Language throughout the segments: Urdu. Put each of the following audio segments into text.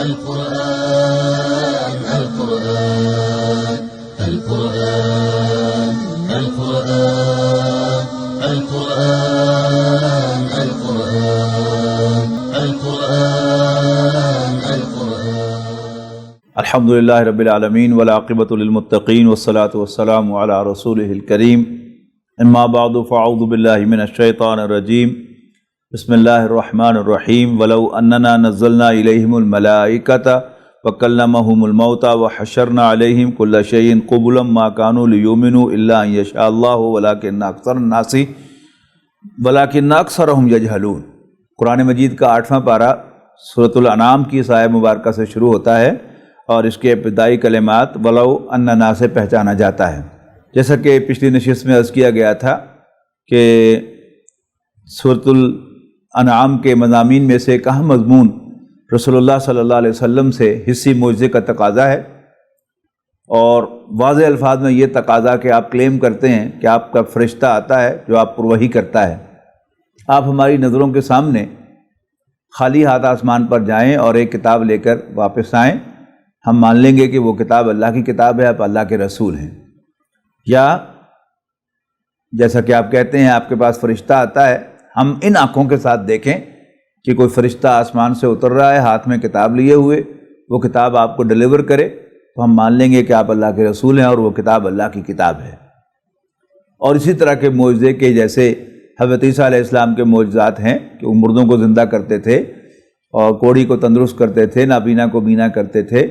القرآن القرآن القرآن القرآن القرآن القرآن القرآن القرآن الحمدللہ رب العالمین والعاقبۃ للمتقین والصلاة والسلام علی رسولہ الکریم اما بعد فاعوذ باللہ من الشیطان الرجیم بسم اللہ الرحمن الرحیم ولو اننا نزلنا الیہم الملائکۃ وکلمہم الموتى وحشرنا علیہم کل شیء قبلا ما كانوا لیؤمنوا الا ان یشاء اللہ ولکن اکثرہم یجہلون۔ قرآن مجید کا 8واں پارہ سورۃ الانعام کی اس آیہ مبارکہ سے شروع ہوتا ہے اور اس کے ابتدائی کلمات ولو اننا سے پہچانا جاتا ہے۔ جیسا کہ پچھلی نشست میں عرض کیا گیا تھا کہ سورۃ الانعام کے مضامین میں سے ایک اہم مضمون رسول اللہ صلی اللہ علیہ وسلم سے حسی معجزے کا تقاضا ہے، اور واضح الفاظ میں یہ تقاضا کہ آپ کلیم کرتے ہیں کہ آپ کا فرشتہ آتا ہے جو آپ پر وحی کرتا ہے، آپ ہماری نظروں کے سامنے خالی ہاتھ آسمان پر جائیں اور ایک کتاب لے کر واپس آئیں، ہم مان لیں گے کہ وہ کتاب اللہ کی کتاب ہے، آپ اللہ کے رسول ہیں۔ یا جیسا کہ آپ کہتے ہیں آپ کے پاس فرشتہ آتا ہے، ہم ان آنکھوں کے ساتھ دیکھیں کہ کوئی فرشتہ آسمان سے اتر رہا ہے ہاتھ میں کتاب لیے ہوئے، وہ کتاب آپ کو ڈیلیور کرے تو ہم مان لیں گے کہ آپ اللہ کے رسول ہیں اور وہ کتاب اللہ کی کتاب ہے۔ اور اسی طرح کے معجزے کے جیسے حضرت عیسیٰ علیہ السلام کے معجزات ہیں کہ وہ مردوں کو زندہ کرتے تھے اور کوڑی کو تندرست کرتے تھے، نابینا کو بینا کرتے تھے،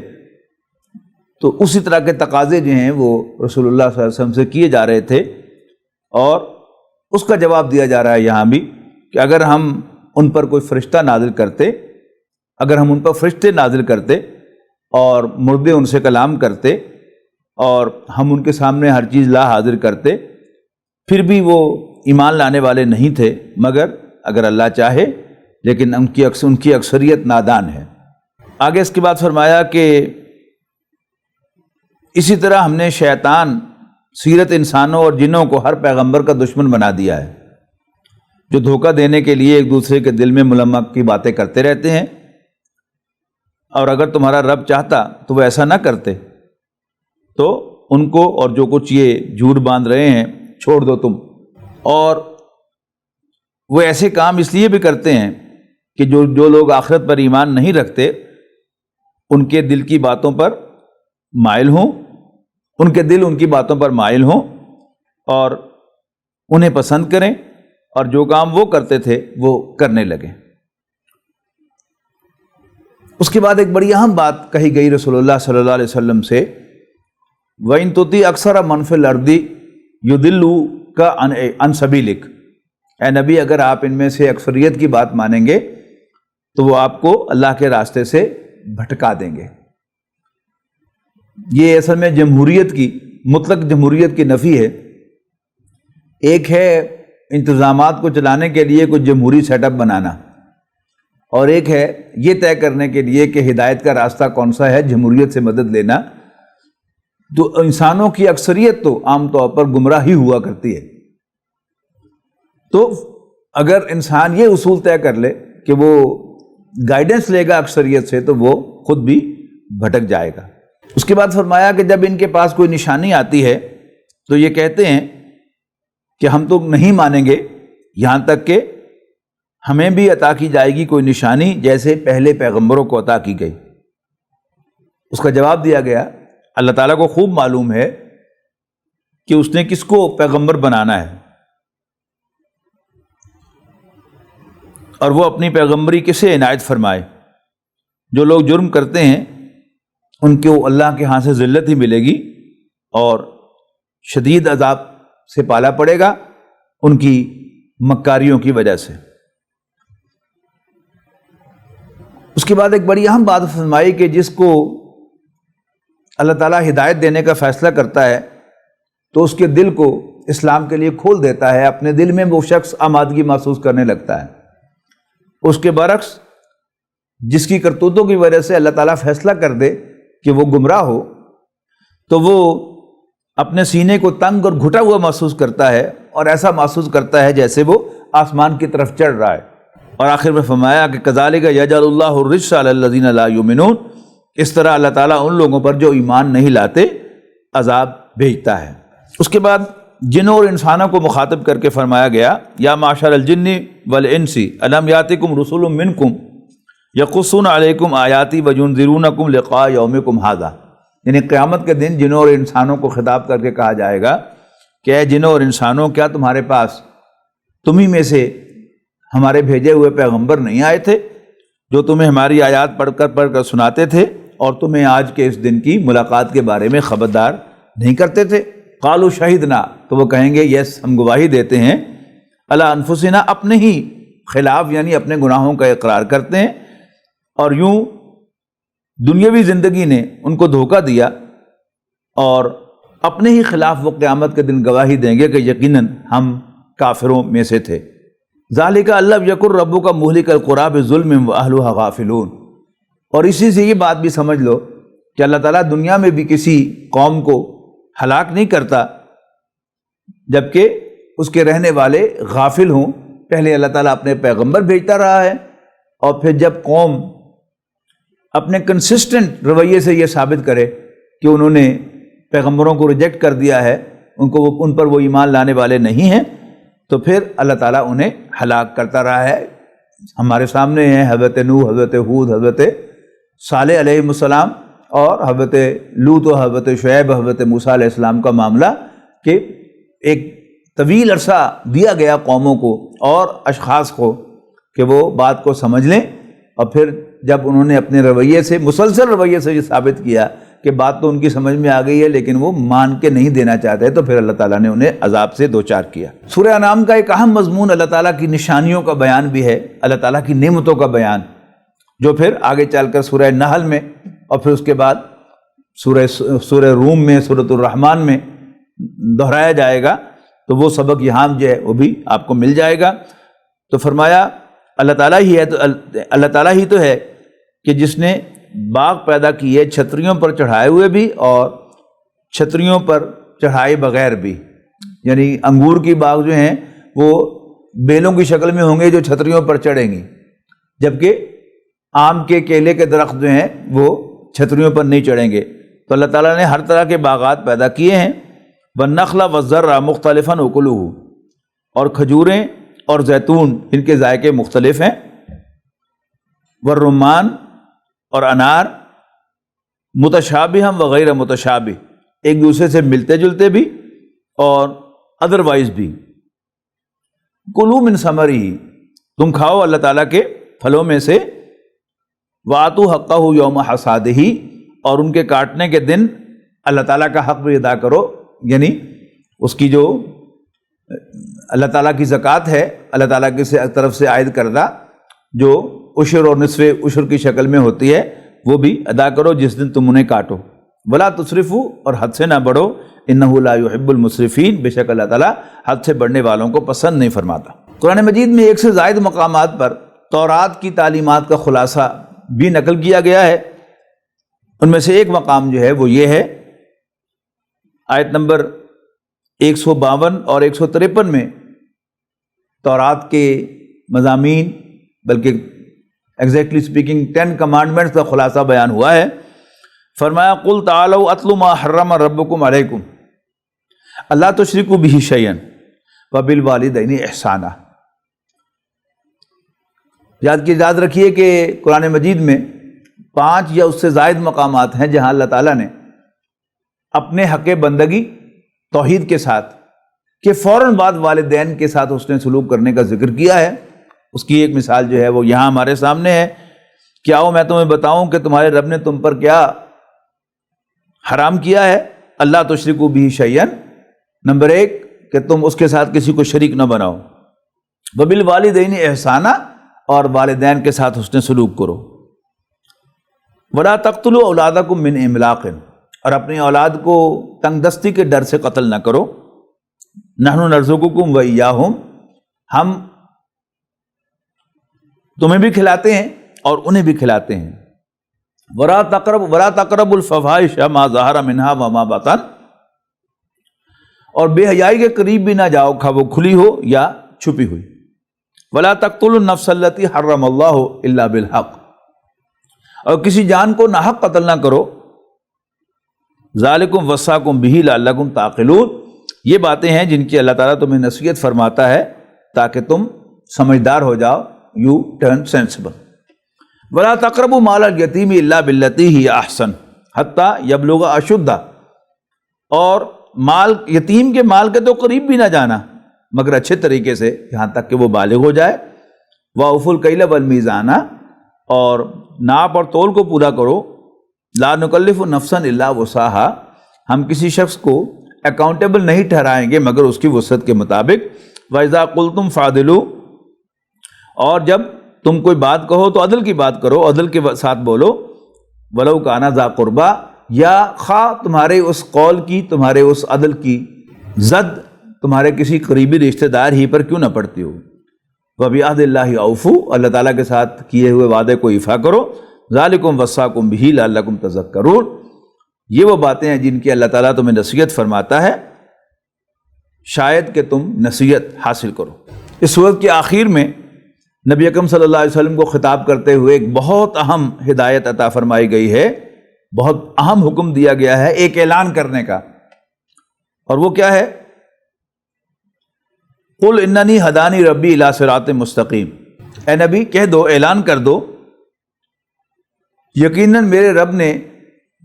تو اسی طرح کے تقاضے جو ہیں وہ رسول اللہ صلی اللہ علیہ وسلم سے کیے جا رہے تھے، اور اس کا جواب دیا جا رہا ہے یہاں بھی کہ اگر ہم ان پر کوئی فرشتہ نازل کرتے، اگر ہم ان پر فرشتے نازل کرتے اور مردے ان سے کلام کرتے اور ہم ان کے سامنے ہر چیز لا حاضر کرتے، پھر بھی وہ ایمان لانے والے نہیں تھے مگر اگر اللہ چاہے، لیکن ان کی اکثریت نادان ہے۔ آگے اس کے بعد فرمایا کہ اسی طرح ہم نے شیطان سیرت انسانوں اور جنوں کو ہر پیغمبر کا دشمن بنا دیا ہے، جو دھوکہ دینے کے لیے ایک دوسرے کے دل میں ملمک کی باتیں کرتے رہتے ہیں، اور اگر تمہارا رب چاہتا تو وہ ایسا نہ کرتے، تو ان کو اور جو کچھ یہ جھوٹ باندھ رہے ہیں چھوڑ دو تم۔ اور وہ ایسے کام اس لیے بھی کرتے ہیں کہ جو لوگ آخرت پر ایمان نہیں رکھتے ان کے دل کی باتوں پر مائل ہوں، ان کے دل ان کی باتوں پر مائل ہوں اور انہیں پسند کریں، اور جو کام وہ کرتے تھے وہ کرنے لگیں۔ اس کے بعد ایک بڑی اہم بات کہی گئی رسول اللہ صلی اللہ علیہ وسلم سے، وَإِن تُطِيعْ أَكْثَرَ مَنْ فِي الْأَرْضِ يُضِلُّوكَ عَنْ سَبِيلِكَ، اے نبی اگر آپ ان میں سے اکثریت کی بات مانیں گے تو وہ آپ کو اللہ کے راستے سے بھٹکا دیں گے۔ یہ اصل میں جمہوریت کی، مطلق جمہوریت کی نفی ہے۔ ایک ہے انتظامات کو چلانے کے لیے کوئی جمہوری سیٹ اپ بنانا، اور ایک ہے یہ طے کرنے کے لیے کہ ہدایت کا راستہ کون سا ہے، جمہوریت سے مدد لینا۔ تو انسانوں کی اکثریت تو عام طور پر گمراہ ہی ہوا کرتی ہے، تو اگر انسان یہ اصول طے کر لے کہ وہ گائیڈنس لے گا اکثریت سے تو وہ خود بھی بھٹک جائے گا۔ اس کے بعد فرمایا کہ جب ان کے پاس کوئی نشانی آتی ہے تو یہ کہتے ہیں کہ ہم تو نہیں مانیں گے یہاں تک کہ ہمیں بھی عطا کی جائے گی کوئی نشانی جیسے پہلے پیغمبروں کو عطا کی گئی۔ اس کا جواب دیا گیا اللہ تعالیٰ کو خوب معلوم ہے کہ اس نے کس کو پیغمبر بنانا ہے، اور وہ اپنی پیغمبری کسے عنایت فرمائے۔ جو لوگ جرم کرتے ہیں ان کو اللہ کے ہاں سے ذلت ہی ملے گی اور شدید عذاب سے پالا پڑے گا ان کی مکاریوں کی وجہ سے۔ اس کے بعد ایک بڑی اہم بات فرمائی کہ جس کو اللہ تعالیٰ ہدایت دینے کا فیصلہ کرتا ہے تو اس کے دل کو اسلام کے لیے کھول دیتا ہے، اپنے دل میں وہ شخص آمادگی محسوس کرنے لگتا ہے۔ اس کے برعکس جس کی کرتوتوں کی وجہ سے اللہ تعالیٰ فیصلہ کر دے کہ وہ گمراہ ہو تو وہ اپنے سینے کو تنگ اور گھٹا ہوا محسوس کرتا ہے، اور ایسا محسوس کرتا ہے جیسے وہ آسمان کی طرف چڑھ رہا ہے، اور آخر میں فرمایا کہ کذالک یجعل اللہ الرجس علی الذین لا یؤمنون، اس طرح اللہ تعالیٰ ان لوگوں پر جو ایمان نہیں لاتے عذاب بھیجتا ہے۔ اس کے بعد جنوں اور انسانوں کو مخاطب کر کے فرمایا گیا یا معشر الجن والانس الم یاتکم رسول منکم یقصون علیکم آیاتی وینذرونکم لقاء یومکم ھذا، یعنی قیامت کے دن جنوں اور انسانوں کو خطاب کر کے کہا جائے گا کہ اے جنوں اور انسانوں، کیا تمہارے پاس تمہیں میں سے ہمارے بھیجے ہوئے پیغمبر نہیں آئے تھے جو تمہیں ہماری آیات پڑھ کر سناتے تھے اور تمہیں آج کے اس دن کی ملاقات کے بارے میں خبردار نہیں کرتے تھے؟ قالوا شہدنا، تو وہ کہیں گے یس ہم گواہی دیتے ہیں، علی انفسنا، اپنے ہی خلاف، یعنی اپنے گناہوں کا اقرار کرتے ہیں، اور یوں دنیاوی زندگی نے ان کو دھوکہ دیا اور اپنے ہی خلاف وہ قیامت کے دن گواہی دیں گے کہ یقیناً ہم کافروں میں سے تھے۔ ذالک ان لم یکن ربک مہلک القری بظلم واہلھا غافلون، اور اسی سے یہ بات بھی سمجھ لو کہ اللہ تعالیٰ دنیا میں بھی کسی قوم کو ہلاک نہیں کرتا جبکہ اس کے رہنے والے غافل ہوں۔ پہلے اللہ تعالیٰ اپنے پیغمبر بھیجتا رہا ہے، اور پھر جب قوم اپنے کنسسٹنٹ رویے سے یہ ثابت کرے کہ انہوں نے پیغمبروں کو ریجیکٹ کر دیا ہے، ان پر وہ ایمان لانے والے نہیں ہیں، تو پھر اللہ تعالیٰ انہیں ہلاک کرتا رہا ہے۔ ہمارے سامنے ہیں حضرت نوح، حضرت ہود، حضرت صالح علیہ السلام، اور حضرت لوط و حضرت شعیب، حضرت موسیٰ علیہ السلام کا معاملہ، کہ ایک طویل عرصہ دیا گیا قوموں کو اور اشخاص کو کہ وہ بات کو سمجھ لیں، اور پھر جب انہوں نے اپنے رویے سے، مسلسل رویے سے یہ ثابت کیا کہ بات تو ان کی سمجھ میں آ گئی ہے لیکن وہ مان کے نہیں دینا چاہتے، تو پھر اللہ تعالیٰ نے انہیں عذاب سے دوچار کیا۔ سورہ انعام کا ایک اہم مضمون اللہ تعالیٰ کی نشانیوں کا بیان بھی ہے، اللہ تعالیٰ کی نعمتوں کا بیان، جو پھر آگے چل کر سورہ نحل میں اور پھر اس کے بعد سورہ روم میں، سورۃ الرحمن میں دہرایا جائے گا، تو وہ سبق یہاں جو ہے وہ بھی آپ کو مل جائے گا۔ تو فرمایا اللہ تعالیٰ ہی ہے، تو اللہ تعالیٰ ہی تو ہے کہ جس نے باغ پیدا کیے چھتریوں پر چڑھائے ہوئے بھی اور چھتریوں پر چڑھائے بغیر بھی، یعنی انگور کی باغ جو ہیں وہ بیلوں کی شکل میں ہوں گے جو چھتریوں پر چڑھیں گی، جبکہ آم کے، کیلے کے درخت جو ہیں وہ چھتریوں پر نہیں چڑھیں گے۔ تو اللہ تعالیٰ نے ہر طرح کے باغات پیدا کیے ہیں، والنخل والزرع مختلفا اکلہ، اور کھجوریں اور زیتون ان کے ذائقے مختلف ہیں، والرمان اور انار، متشابہا وغیر متشابہ، ایک دوسرے سے ملتے جلتے بھی اور ادروائز بھی۔ کلوا من ثمرہ، تم کھاؤ اللہ تعالیٰ کے پھلوں میں سے، وآتوا حقہ یوم حصادہ، اور ان کے کاٹنے کے دن اللہ تعالیٰ کا حق بھی ادا کرو، یعنی اس کی جو اللہ تعالیٰ کی زکوٰۃ ہے، اللہ تعالیٰ کی طرف سے عائد کردہ جو عشر اور نصف عشر کی شکل میں ہوتی ہے، وہ بھی ادا کرو جس دن تم انہیں کاٹو۔ ولا تسرفوا، اور حد سے نہ بڑھو، انہ لا يحب المسرفین، بے شک اللہ تعالیٰ حد سے بڑھنے والوں کو پسند نہیں فرماتا۔ قرآن مجید میں ایک سے زائد مقامات پر تورات کی تعلیمات کا خلاصہ بھی نقل کیا گیا ہے۔ ان میں سے ایک مقام جو ہے وہ یہ ہے، آیت نمبر 152 اور 153 میں تورات کے مضامین، بلکہ ایگزیکٹلی سپیکنگ 10 کمانڈمنٹس کا خلاصہ بیان ہوا ہے۔ فرمایا قل تعالوا اتل ما حرم ربکم علیکم الا تشرکوا بہ شیئا وبالوالدین احسانا۔ یاد رکھیے کہ قرآن مجید میں 5 یا اس سے زائد مقامات ہیں جہاں اللہ تعالیٰ نے اپنے حق بندگی توحید کے ساتھ کہ فوراً بعد والدین کے ساتھ اس نے سلوک کرنے کا ذکر کیا ہے۔ اس کی ایک مثال جو ہے وہ یہاں ہمارے سامنے ہے کہ آؤ میں تمہیں بتاؤں کہ تمہارے رب نے تم پر کیا حرام کیا ہے۔ اللہ تشرکوا بہ شیئا، نمبر 1 کہ تم اس کے ساتھ کسی کو شریک نہ بناؤ، وبالوالدین احسانا، اور والدین کے ساتھ اس نے سلوک کرو، ولا تقتلوا اولادکم من املاق، اور اپنی اولاد کو تنگ دستی کے ڈر سے قتل نہ کرو، نحن نرزقکم وایاہم، ہم تمہیں بھی کھلاتے ہیں اور انہیں بھی کھلاتے ہیں، ولا تقربوا الفواحش ما ظہر منہا وما بطن، اور بے حیائی کے قریب بھی نہ جاؤ، خواہ وہ کھلی ہو یا چھپی ہوئی۔ ولا تقتلوا النفس التي حرم اللہ الا بالحق، اور کسی جان کو ناحق قتل نہ کرو، ذالکم وصاکم بہ لعلکم تعقلون، یہ باتیں ہیں جن کی اللہ تعالیٰ تمہیں نصیحت فرماتا ہے تاکہ تم سمجھدار ہو جاؤ، یو ٹرن سینسبل۔ ولا تقربوا مال الیتیم الا باللتی ہی احسن حتی یبلغ اشدہ، اور مال یتیم کے مال کے تو قریب بھی نہ جانا مگر اچھے طریقے سے، یہاں تک کہ وہ بالغ ہو جائے۔ وَأَوْفُوا الْكَيْلَ وَالْمِيزَانَ، اور ناپ اور تول کو پورا کرو۔ لا نکلف نفسا الا وسعها، ہم کسی شخص کو اکاؤنٹیبل نہیں ٹھہرائیں گے مگر اس کی وسعت کے مطابق۔ وَإِذَا قُلْتُمْ فَعْدِلُوا، اور جب تم کوئی بات کہو تو عدل کی بات کرو، عدل کے ساتھ بولو۔ وَلَوْ كَانَ ذَا قُرْبَىٰ، یا خواہ تمہارے اس قول کی، تمہارے اس عدل کی زد تمہارے کسی قریبی رشتہ دار ہی پر کیوں نہ پڑتی ہو۔ وَبِعَهْدِ اللَّهِ أَوْفُوا، اللہ تعالیٰ کے ساتھ کیے ہوئے وعدے کو ایفا کرو۔ ذَلِكُمْ وَصَّاكُمْ بِهِ لَعَلَّكُمْ تَذَكَّرُونَ، یہ وہ باتیں ہیں جن کی اللہ تعالیٰ تمہیں نصیحت فرماتا ہے شاید کہ تم نصیحت حاصل کرو۔ اس سورت کے آخر میں نبی اکرم صلی اللہ علیہ وسلم کو خطاب کرتے ہوئے ایک بہت اہم ہدایت عطا فرمائی گئی ہے، بہت اہم حکم دیا گیا ہے ایک اعلان کرنے کا، اور وہ کیا ہے؟ قل اننی ہدانی ربی الی صراط مستقیم، اے نبی کہہ دو، اعلان کر دو، یقیناً میرے رب نے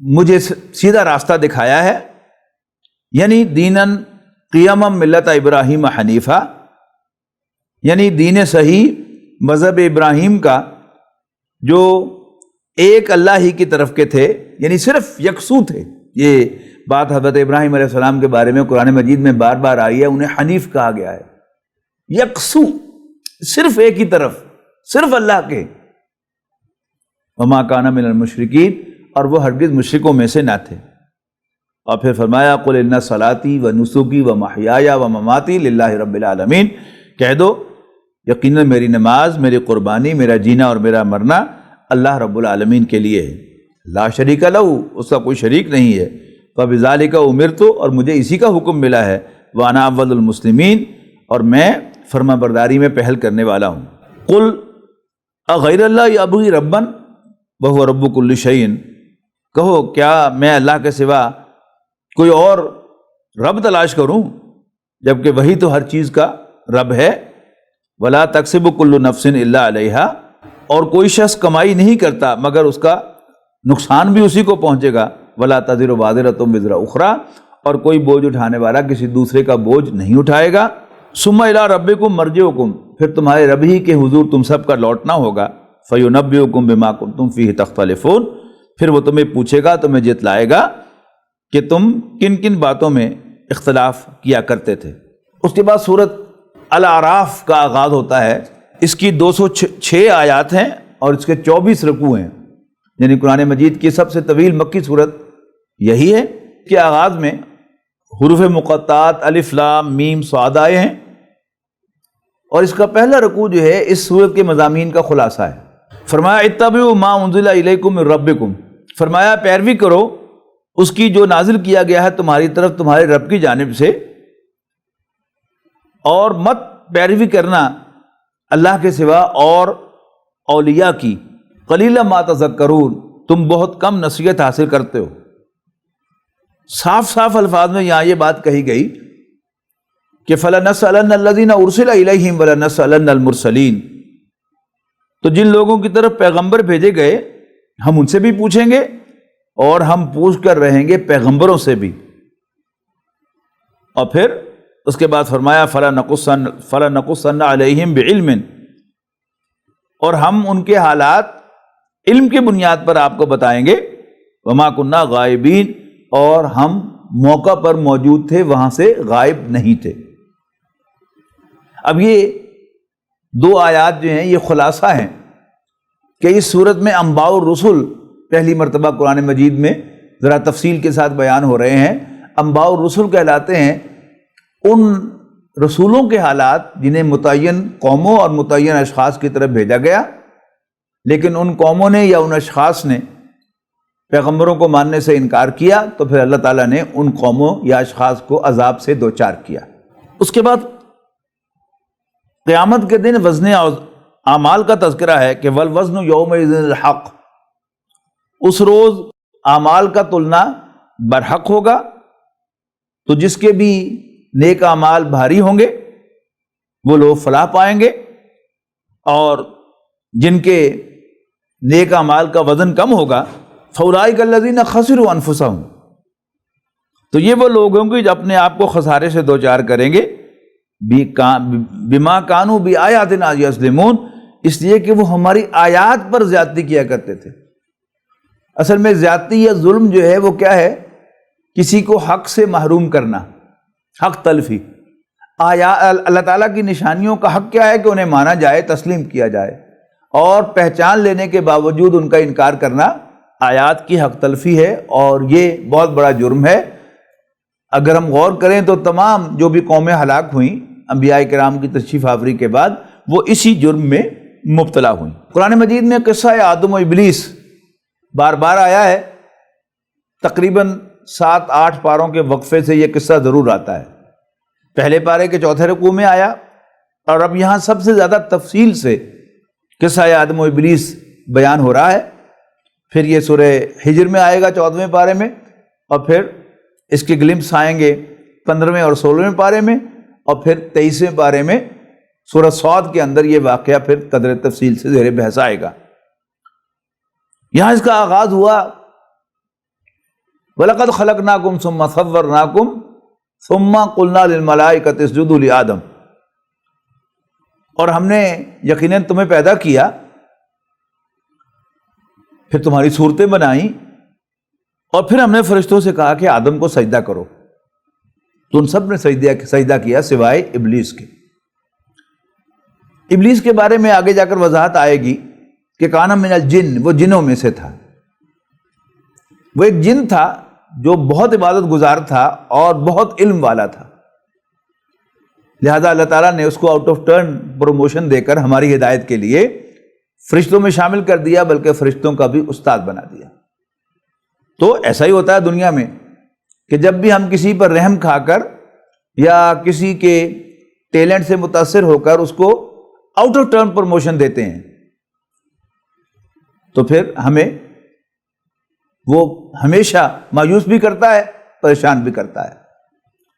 مجھے سیدھا راستہ دکھایا ہے، یعنی دیناً قیما ملت ابراہیم حنیفہ، یعنی دین صحیح مذہب ابراہیم کا جو ایک اللہ ہی کی طرف کے تھے، یعنی صرف یکسو تھے۔ یہ بات حضرت ابراہیم علیہ السلام کے بارے میں قرآن مجید میں بار بار آئی ہے، انہیں حنیف کہا گیا ہے، یکسو، صرف ایک ہی طرف، صرف اللہ کے۔ وما کان من المشرکین، اور وہ ہرگز مشرکوں میں سے نہ تھے۔ اور پھر فرمایا قل ان صلاتی و نسکی و محیای و مماتی للہ رب العالمین، کہہ دو یقیناً میری نماز، میری قربانی، میرا جینا اور میرا مرنا اللہ رب العالمین کے لیے ہے، لا شریک لہ، اس کا کوئی شریک نہیں ہے۔ فبذالک امرت، اور مجھے اسی کا حکم ملا ہے، وانا اول المسلمین، اور میں فرما برداری میں پہل کرنے والا ہوں۔ قل اغیر اللہ ابغی ربا وہو رب کل شیء، کہو کیا میں اللہ کے سوا کوئی اور رب تلاش کروں جبکہ وہی تو ہر چیز کا رب ہے۔ ولا تکسب کل نفس الا علیہا، اور کوئی شخص کمائی نہیں کرتا مگر اس کا نقصان بھی اسی کو پہنچے گا۔ ولا تزر وازرۃ وزر اخری، اور کوئی بوجھ اٹھانے والا کسی دوسرے کا بوجھ نہیں اٹھائے گا۔ ثم الی ربکم مرجعکم، پھر تمہارے رب ہی کے حضور تم سب کا لوٹنا ہوگا۔ فینبئکم بما کنتم فیہ تختلفون، پھر وہ تمہیں پوچھے گا، تمہیں جتلائے گا کہ تم کن کن باتوں میں اختلاف کیا کرتے تھے۔ اس کے بعد سورۃ الاعراف کا آغاز ہوتا ہے، اس کی 206 آیات ہیں اور اس کے 24 رکوع ہیں، یعنی قرآن مجید کی سب سے طویل مکی سورت یہی ہے۔ کہ آغاز میں حروف مقطعات الف لام میم صاد آئے ہیں، اور اس کا پہلا رکوع جو ہے اس سورت کے مضامین کا خلاصہ ہے۔ فرمایا اتبعوا ما انزل الیکم من ربکم، فرمایا پیروی کرو اس کی جو نازل کیا گیا ہے تمہاری طرف تمہارے رب کی جانب سے، اور مت پیروی کرنا اللہ کے سوا اور اولیاء کی۔ قلیلا ما تذکرون، تم بہت کم نصیحت حاصل کرتے ہو۔ صاف صاف الفاظ میں یہاں یہ بات کہی گئی کہ فَلَنَسْأَلَنَّ الَّذِينَ أُرْسِلَ إِلَيْهِمْ وَلَنَسْأَلَنَّ الْمُرْسَلِينَ، تو جن لوگوں کی طرف پیغمبر بھیجے گئے ہم ان سے بھی پوچھیں گے اور ہم پوچھ کر رہیں گے پیغمبروں سے بھی۔ اور پھر اس کے بعد فرمایا فَلَنَقُصَّنَّ عَلَيْهِمْ بِعِلْمٍ، اور ہم ان کے حالات علم کی بنیاد پر آپ کو بتائیں گے۔ وَمَا كُنَّا غَائِبِينَ، اور ہم موقع پر موجود تھے، وہاں سے غائب نہیں تھے۔ اب یہ دو آیات جو ہیں یہ خلاصہ ہیں کہ اس صورت میں انباء الرسل پہلی مرتبہ قرآن مجید میں ذرا تفصیل کے ساتھ بیان ہو رہے ہیں۔ انباء الرسل کہلاتے ہیں ان رسولوں کے حالات جنہیں متعین قوموں اور متعین اشخاص کی طرف بھیجا گیا، لیکن ان قوموں نے یا ان اشخاص نے پیغمبروں کو ماننے سے انکار کیا، تو پھر اللہ تعالیٰ نے ان قوموں یا اشخاص کو عذاب سے دوچار کیا۔ اس کے بعد قیامت کے دن وزن اعمال کا تذکرہ ہے کہ والوزن یومئذ الحق، اس روز اعمال کا تلنا برحق ہوگا، تو جس کے بھی نیک اعمال بھاری ہوں گے وہ لوگ فلاح پائیں گے، اور جن کے نیک اعمال کا وزن کم ہوگا فاولئک الذین خسروا انفسہم، تو یہ وہ لوگ ہوں گے جو اپنے آپ کو خسارے سے دوچار کریں گے، بما کانوا بآیاتنا یظلمون، اس لیے کہ وہ ہماری آیات پر زیادتی کیا کرتے تھے۔ اصل میں زیادتی یا ظلم جو ہے وہ کیا ہے؟ کسی کو حق سے محروم کرنا، حق تلفی۔ اللہ تعالیٰ کی نشانیوں کا حق کیا ہے کہ انہیں مانا جائے، تسلیم کیا جائے، اور پہچان لینے کے باوجود ان کا انکار کرنا آیات کی حق تلفی ہے، اور یہ بہت بڑا جرم ہے۔ اگر ہم غور کریں تو تمام جو بھی قومیں ہلاک ہوئیں انبیاء کرام کی تشریف آوری کے بعد، وہ اسی جرم میں مبتلا ہوئیں۔ قرآن مجید میں قصہ آدم و ابلیس بار بار آیا ہے، تقریباً 7-8 پاروں کے وقفے سے یہ قصہ ضرور آتا ہے۔ پہلے پارے کے چوتھے رکوع میں آیا، اور اب یہاں سب سے زیادہ تفصیل سے قصہ آدم و ابلیس بیان ہو رہا ہے۔ پھر یہ سورہ ہجر میں آئے گا 14ویں پارے میں، اور پھر اس کے گلمپس آئیں گے 15ویں اور 16ویں پارے میں، اور پھر 23ویں پارے میں سورہ صاد کے اندر یہ واقعہ پھر قدر تفصیل سے زیر بحث آئے گا۔ یہاں اس کا آغاز ہوا وَلَقَدْ خَلَقْنَاكُمْ ثُمَّ صَوَّرْنَاكُمْ ثُمَّ قُلْنَا لِلْمَلَائِكَةِ اسْجُدُوا لِآدَمَ، اور ہم نے یقیناً تمہیں پیدا کیا، پھر تمہاری صورتیں بنائیں، اور پھر ہم نے فرشتوں سے کہا کہ آدم کو سجدہ کرو، تو ان سب نے سجدہ کیا سوائے ابلیس کے۔ ابلیس کے بارے میں آگے جا کر وضاحت آئے گی کہ کان من الجن، وہ جنوں میں سے تھا، وہ ایک جن تھا جو بہت عبادت گزار تھا اور بہت علم والا تھا، لہذا اللہ تعالیٰ نے اس کو آؤٹ آف ٹرن پروموشن دے کر ہماری ہدایت کے لیے فرشتوں میں شامل کر دیا، بلکہ فرشتوں کا بھی استاد بنا دیا۔ تو ایسا ہی ہوتا ہے دنیا میں کہ جب بھی ہم کسی پر رحم کھا کر یا کسی کے ٹیلنٹ سے متاثر ہو کر اس کو آؤٹ آف ٹرن پروموشن دیتے ہیں، تو پھر ہمیں وہ ہمیشہ مایوس بھی کرتا ہے، پریشان بھی کرتا ہے۔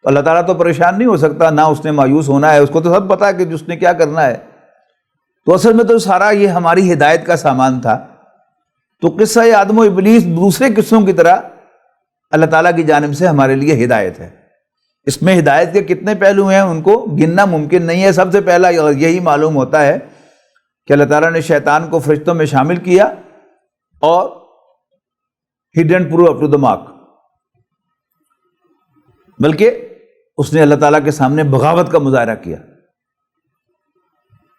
تو اللہ تعالیٰ تو پریشان نہیں ہو سکتا، نہ اس نے مایوس ہونا ہے، اس کو تو سب پتا ہے کہ جس نے کیا کرنا ہے۔ تو اصل میں تو سارا یہ ہماری ہدایت کا سامان تھا۔ تو قصہ آدم و ابلیس دوسرے قصوں کی طرح اللہ تعالیٰ کی جانب سے ہمارے لیے ہدایت ہے۔ اس میں ہدایت کے کتنے پہلو ہیں ان کو گننا ممکن نہیں ہے۔ سب سے پہلا یہی معلوم ہوتا ہے کہ اللہ تعالیٰ نے شیطان کو فرشتوں میں شامل کیا اور he didn't prove up to the mark، بلکہ اس نے اللہ تعالیٰ کے سامنے بغاوت کا مظاہرہ کیا۔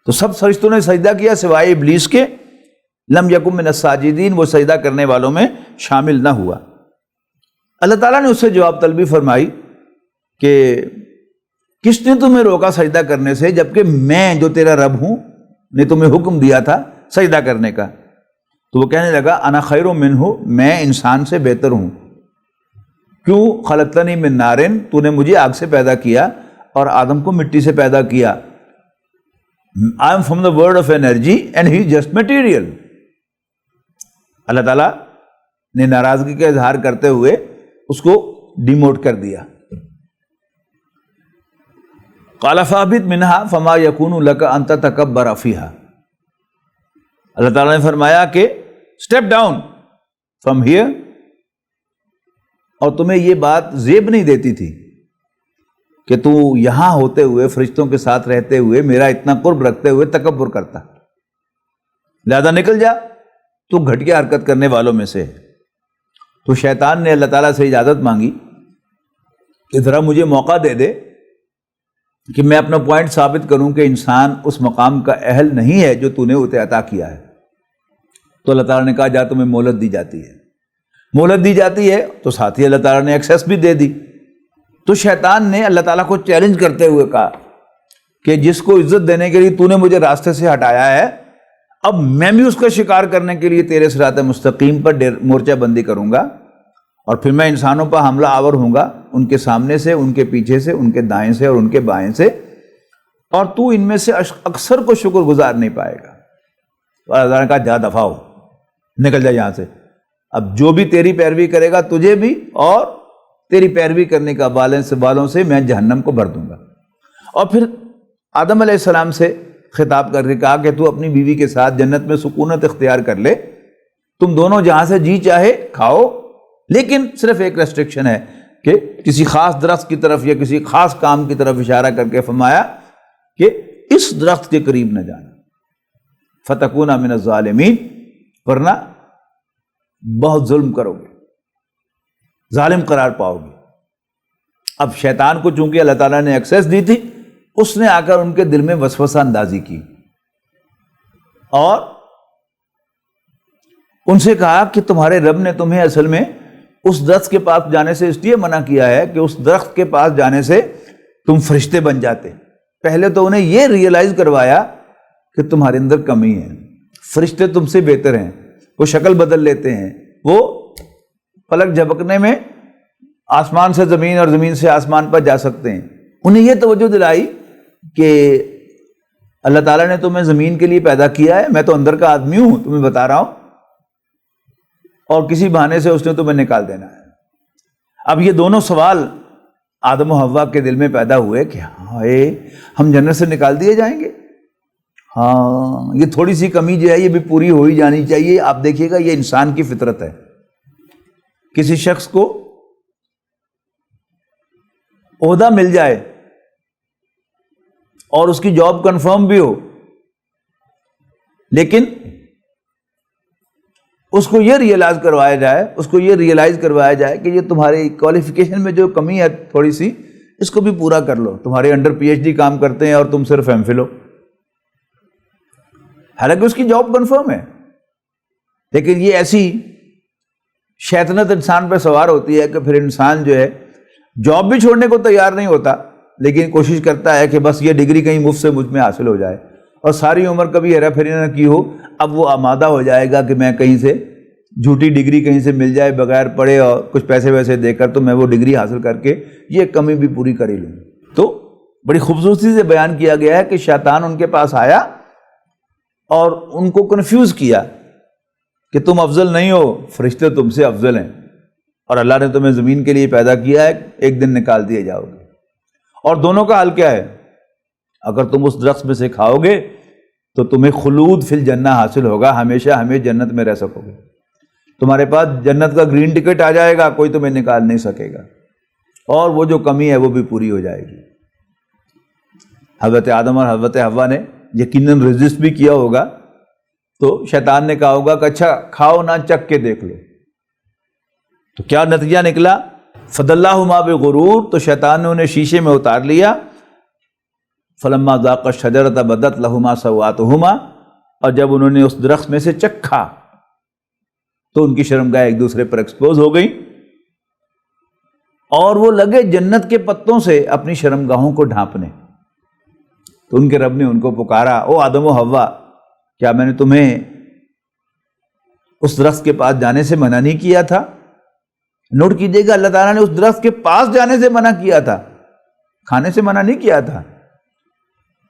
تو سب فرشتوں نے سجدہ کیا سوائے ابلیس کے، لم یکن من الساجدین، وہ سجدہ کرنے والوں میں شامل نہ ہوا۔ اللہ تعالیٰ نے اس سے جواب طلبی فرمائی کہ کس نے تمہیں روکا سجدہ کرنے سے، جبکہ میں جو تیرا رب ہوں نے تمہیں حکم دیا تھا سجدہ کرنے کا؟ تو وہ کہنے لگا انا خیر منہ، میں انسان سے بہتر ہوں۔ کیوں؟ خلقتنی من نار، تو نے مجھے آگ سے پیدا کیا اور آدم کو مٹی سے پیدا کیا۔ I am from the world of energy and he is just material۔ اللہ تعالیٰ نے ناراضگی کا اظہار کرتے ہوئے اس کو ڈیموٹ کر دیا۔ قال فاہبط منہا فما یکون لک ان تتکبر فیہا، اللہ تعالیٰ نے فرمایا کہ اسٹیپ ڈاؤن فرام ہیئر، اور تمہیں یہ بات زیب نہیں دیتی تھی کہ تو یہاں ہوتے ہوئے فرشتوں کے ساتھ رہتے ہوئے میرا اتنا قرب رکھتے ہوئے تکبر کرتا، لہذا نکل جا، تو گھٹیا حرکت کرنے والوں میں سے۔ تو شیطان نے اللہ تعالیٰ سے اجازت مانگی کہ ذرا مجھے موقع دے دے کہ میں اپنا پوائنٹ ثابت کروں کہ انسان اس مقام کا اہل نہیں ہے جو تو نے اسے عطا کیا ہے۔ تو اللہ تعالیٰ نے کہا جا تمہیں مہلت دی جاتی ہے۔ مہلت دی جاتی ہے تو ساتھ ہی اللہ تعالیٰ نے ایکسیس بھی دے دی۔ تو شیطان نے اللہ تعالیٰ کو چیلنج کرتے ہوئے کہا کہ جس کو عزت دینے کے لیے تو نے مجھے راستے سے ہٹایا ہے، اب میں بھی اس کا شکار کرنے کے لیے تیرے صراط مستقیم پر مورچہ بندی کروں گا، اور پھر میں انسانوں پر حملہ آور ہوں گا، ان کے سامنے سے، ان کے پیچھے سے، ان کے دائیں سے اور ان کے بائیں سے، اور تو ان میں سے اکثر کو شکر گزار نہیں پائے گا۔ اور اللہ نے کہا جا دفع ہو، نکل جا یہاں سے، اب جو بھی تیری پیروی کرے گا تجھے بھی اور تیری پیروی کرنے کا بالوں سے میں جہنم کو بھر دوں گا۔ اور پھر آدم علیہ السلام سے خطاب کر کے کہا کہ تو اپنی بیوی کے ساتھ جنت میں سکونت اختیار کر لے، تم دونوں جہاں سے جی چاہے کھاؤ، لیکن صرف ایک ریسٹرکشن ہے کہ کسی خاص درخت کی طرف یا کسی خاص کام کی طرف اشارہ کر کے فرمایا کہ اس درخت کے قریب نہ جانا، فتکونا من الظالمین، ورنہ بہت ظلم کرو گے، ظالم قرار پاؤ گے۔ اب شیطان کو چونکہ اللہ تعالیٰ نے ایکسیس دی تھی، اس نے آ کر ان کے دل میں وسوسہ اندازی کی اور ان سے کہا کہ تمہارے رب نے تمہیں اصل میں اس درخت کے پاس جانے سے اس لیے منع کیا ہے کہ اس درخت کے پاس جانے سے تم فرشتے بن جاتے۔ پہلے تو انہیں یہ ریئلائز کروایا کہ تمہارے اندر کمی ہے، فرشتے تم سے بہتر ہیں، وہ شکل بدل لیتے ہیں، وہ پلک جھپکنے میں آسمان سے زمین اور زمین سے آسمان پر جا سکتے ہیں۔ انہیں یہ توجہ دلائی کہ اللہ تعالیٰ نے تمہیں زمین کے لیے پیدا کیا ہے، میں تو اندر کا آدمی ہوں، تمہیں بتا رہا ہوں، اور کسی بہانے سے اس نے تمہیں نکال دینا ہے۔ اب یہ دونوں سوال آدم و حوا کے دل میں پیدا ہوئے کہ ہائے ہم جنت سے نکال دیے جائیں گے، ہاں یہ تھوڑی سی کمی جو ہے یہ بھی پوری ہو ہی جانی چاہیے۔ آپ دیکھیے گا یہ انسان کی فطرت ہے، کسی شخص کو عہدہ مل جائے اور اس کی جاب کنفرم بھی ہو، لیکن اس کو یہ ریئلائز کروایا جائے کہ یہ تمہاری کوالیفیکیشن میں جو کمی ہے تھوڑی سی، اس کو بھی پورا کر لو، تمہارے انڈر پی ایچ ڈی کام کرتے ہیں اور تم صرف ایم فل ہو، حالانکہ اس کی جاب کنفرم ہے، لیکن یہ ایسی شیطنت انسان پہ سوار ہوتی ہے کہ پھر انسان جو ہے جاب بھی چھوڑنے کو تیار نہیں ہوتا، لیکن کوشش کرتا ہے کہ بس یہ ڈگری کہیں مفت سے مجھ میں حاصل ہو جائے، اور ساری عمر کبھی ہیرا پھیری نہ کی ہو، اب وہ آمادہ ہو جائے گا کہ میں کہیں سے جھوٹی ڈگری کہیں سے مل جائے بغیر پڑھے اور کچھ پیسے ویسے دے کر، تو میں وہ ڈگری حاصل کر کے یہ کمی بھی پوری کر ہی لوں۔ تو بڑی خوبصورتی سے بیان کیا گیا ہے کہ شیطان ان کے پاس آیا اور ان کو کنفیوز کیا کہ تم افضل نہیں ہو، فرشتے تم سے افضل ہیں، اور اللہ نے تمہیں زمین کے لیے پیدا کیا ہے، ایک دن نکال دیے جاؤ گے۔ اور دونوں کا حل کیا ہے؟ اگر تم اس درخت میں سے کھاؤ گے تو تمہیں خلود فی الجنہ حاصل ہوگا، ہمیشہ ہمیں جنت میں رہ سکو گے، تمہارے پاس جنت کا گرین ٹکٹ آ جائے گا، کوئی تمہیں نکال نہیں سکے گا، اور وہ جو کمی ہے وہ بھی پوری ہو جائے گی۔ حضرت آدم اور حضرت حوا نے یقیناً ریزسٹ بھی کیا ہوگا، تو شیطان نے کہا ہوگا کہ اچھا کھاؤ نہ، چکھ کے دیکھ لو۔ تو کیا نتیجہ نکلا؟ فَدَلَّاهُمَا بِغُرُورٍ، تو شیطان نے انہیں شیشے میں اتار لیا۔ فَلَمَّا ذَاقَا الشَّجَرَةَ بَدَتْ لَهُمَا سَوْآتُهُمَا، اور جب انہوں نے اس درخت میں سے چکھا تو ان کی شرمگاہ ایک دوسرے پر ایکسپوز ہو گئی، اور وہ لگے جنت کے پتوں سے اپنی شرمگاہوں کو ڈھانپنے۔ تو ان کے رب نے ان کو پکارا، او آدم و حوا، کیا میں نے تمہیں اس درخت کے پاس جانے سے منع نہیں کیا تھا؟ نوٹ کیجئے گا، اللہ تعالیٰ نے اس درخت کے پاس جانے سے منع کیا تھا، کھانے سے منع نہیں کیا تھا۔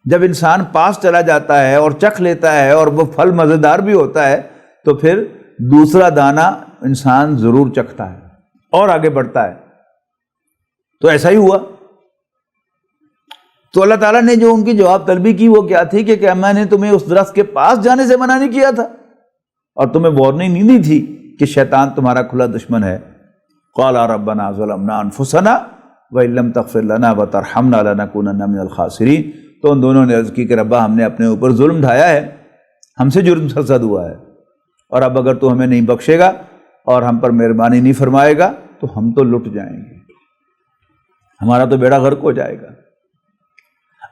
جب انسان پاس چلا جاتا ہے اور چکھ لیتا ہے اور وہ پھل مزیدار بھی ہوتا ہے، تو پھر دوسرا دانہ انسان ضرور چکھتا ہے اور آگے بڑھتا ہے۔ تو ایسا ہی ہوا۔ تو اللہ تعالیٰ نے جو ان کی جواب طلبی کی وہ کیا تھی کہ کیا میں نے تمہیں اس درخت کے پاس جانے سے منع نہیں کیا تھا، اور تمہیں وارننگ نہیں دی تھی کہ شیطان تمہارا کھلا دشمن ہے؟ قَالَا رَبَّنَا ظَلَمْنَا أَنفُسَنَا وَإِن لَّمْ تَغْفِرْ لَنَا وَتَرْحَمْنَا لَنَكُونَنَّ مِنَ الْخَاسِرِينَ۔ تو ان دونوں نے عرض کی کہ ربا ہم نے اپنے اوپر ظلم ڈھایا ہے، ہم سے جرم سرزد ہوا ہے، اور اب اگر تو ہمیں نہیں بخشے گا اور ہم پر مہربانی نہیں فرمائے گا تو ہم تو لٹ جائیں گے، ہمارا تو بیڑا غرق ہو جائے گا۔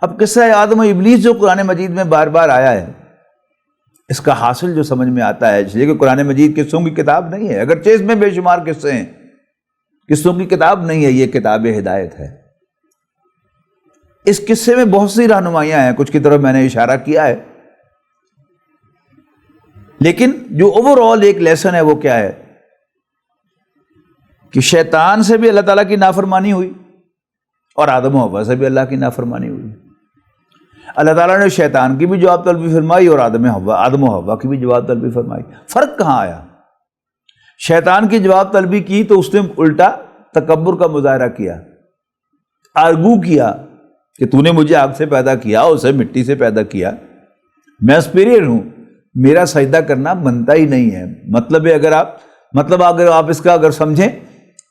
اب قصہ آدم و ابلیس جو قرآن مجید میں بار بار آیا ہے، اس کا حاصل جو سمجھ میں آتا ہے، اس لیے کہ قرآن مجید قصوں کی کتاب نہیں ہے، اگرچہ اس میں بے شمار قصے ہیں، قصوں کی کتاب نہیں ہے، یہ کتاب ہدایت ہے۔ اس قصے میں بہت سی رہنمائیاں ہیں، کچھ کی طرف میں نے اشارہ کیا ہے، لیکن جو اوور آل ایک لیسن ہے وہ کیا ہے کہ شیطان سے بھی اللہ تعالیٰ کی نافرمانی ہوئی اور آدم و حوا سے بھی اللہ کی نافرمانی ہوئی۔ اللہ تعالیٰ نے شیطان کی بھی جواب طلبی فرمائی اور آدم و حوا کی بھی جواب طلبی فرمائی۔ فرق کہاں آیا؟ شیطان کی جواب طلبی کی تو اس نے الٹا تکبر کا مظاہرہ کیا، آرگو کیا کہ تو نے مجھے آگ سے پیدا کیا، اسے مٹی سے پیدا کیا، میں سپیریئر ہوں، میرا سجدہ کرنا بنتا ہی نہیں ہے۔ مطلب اگر آپ اس کا اگر سمجھیں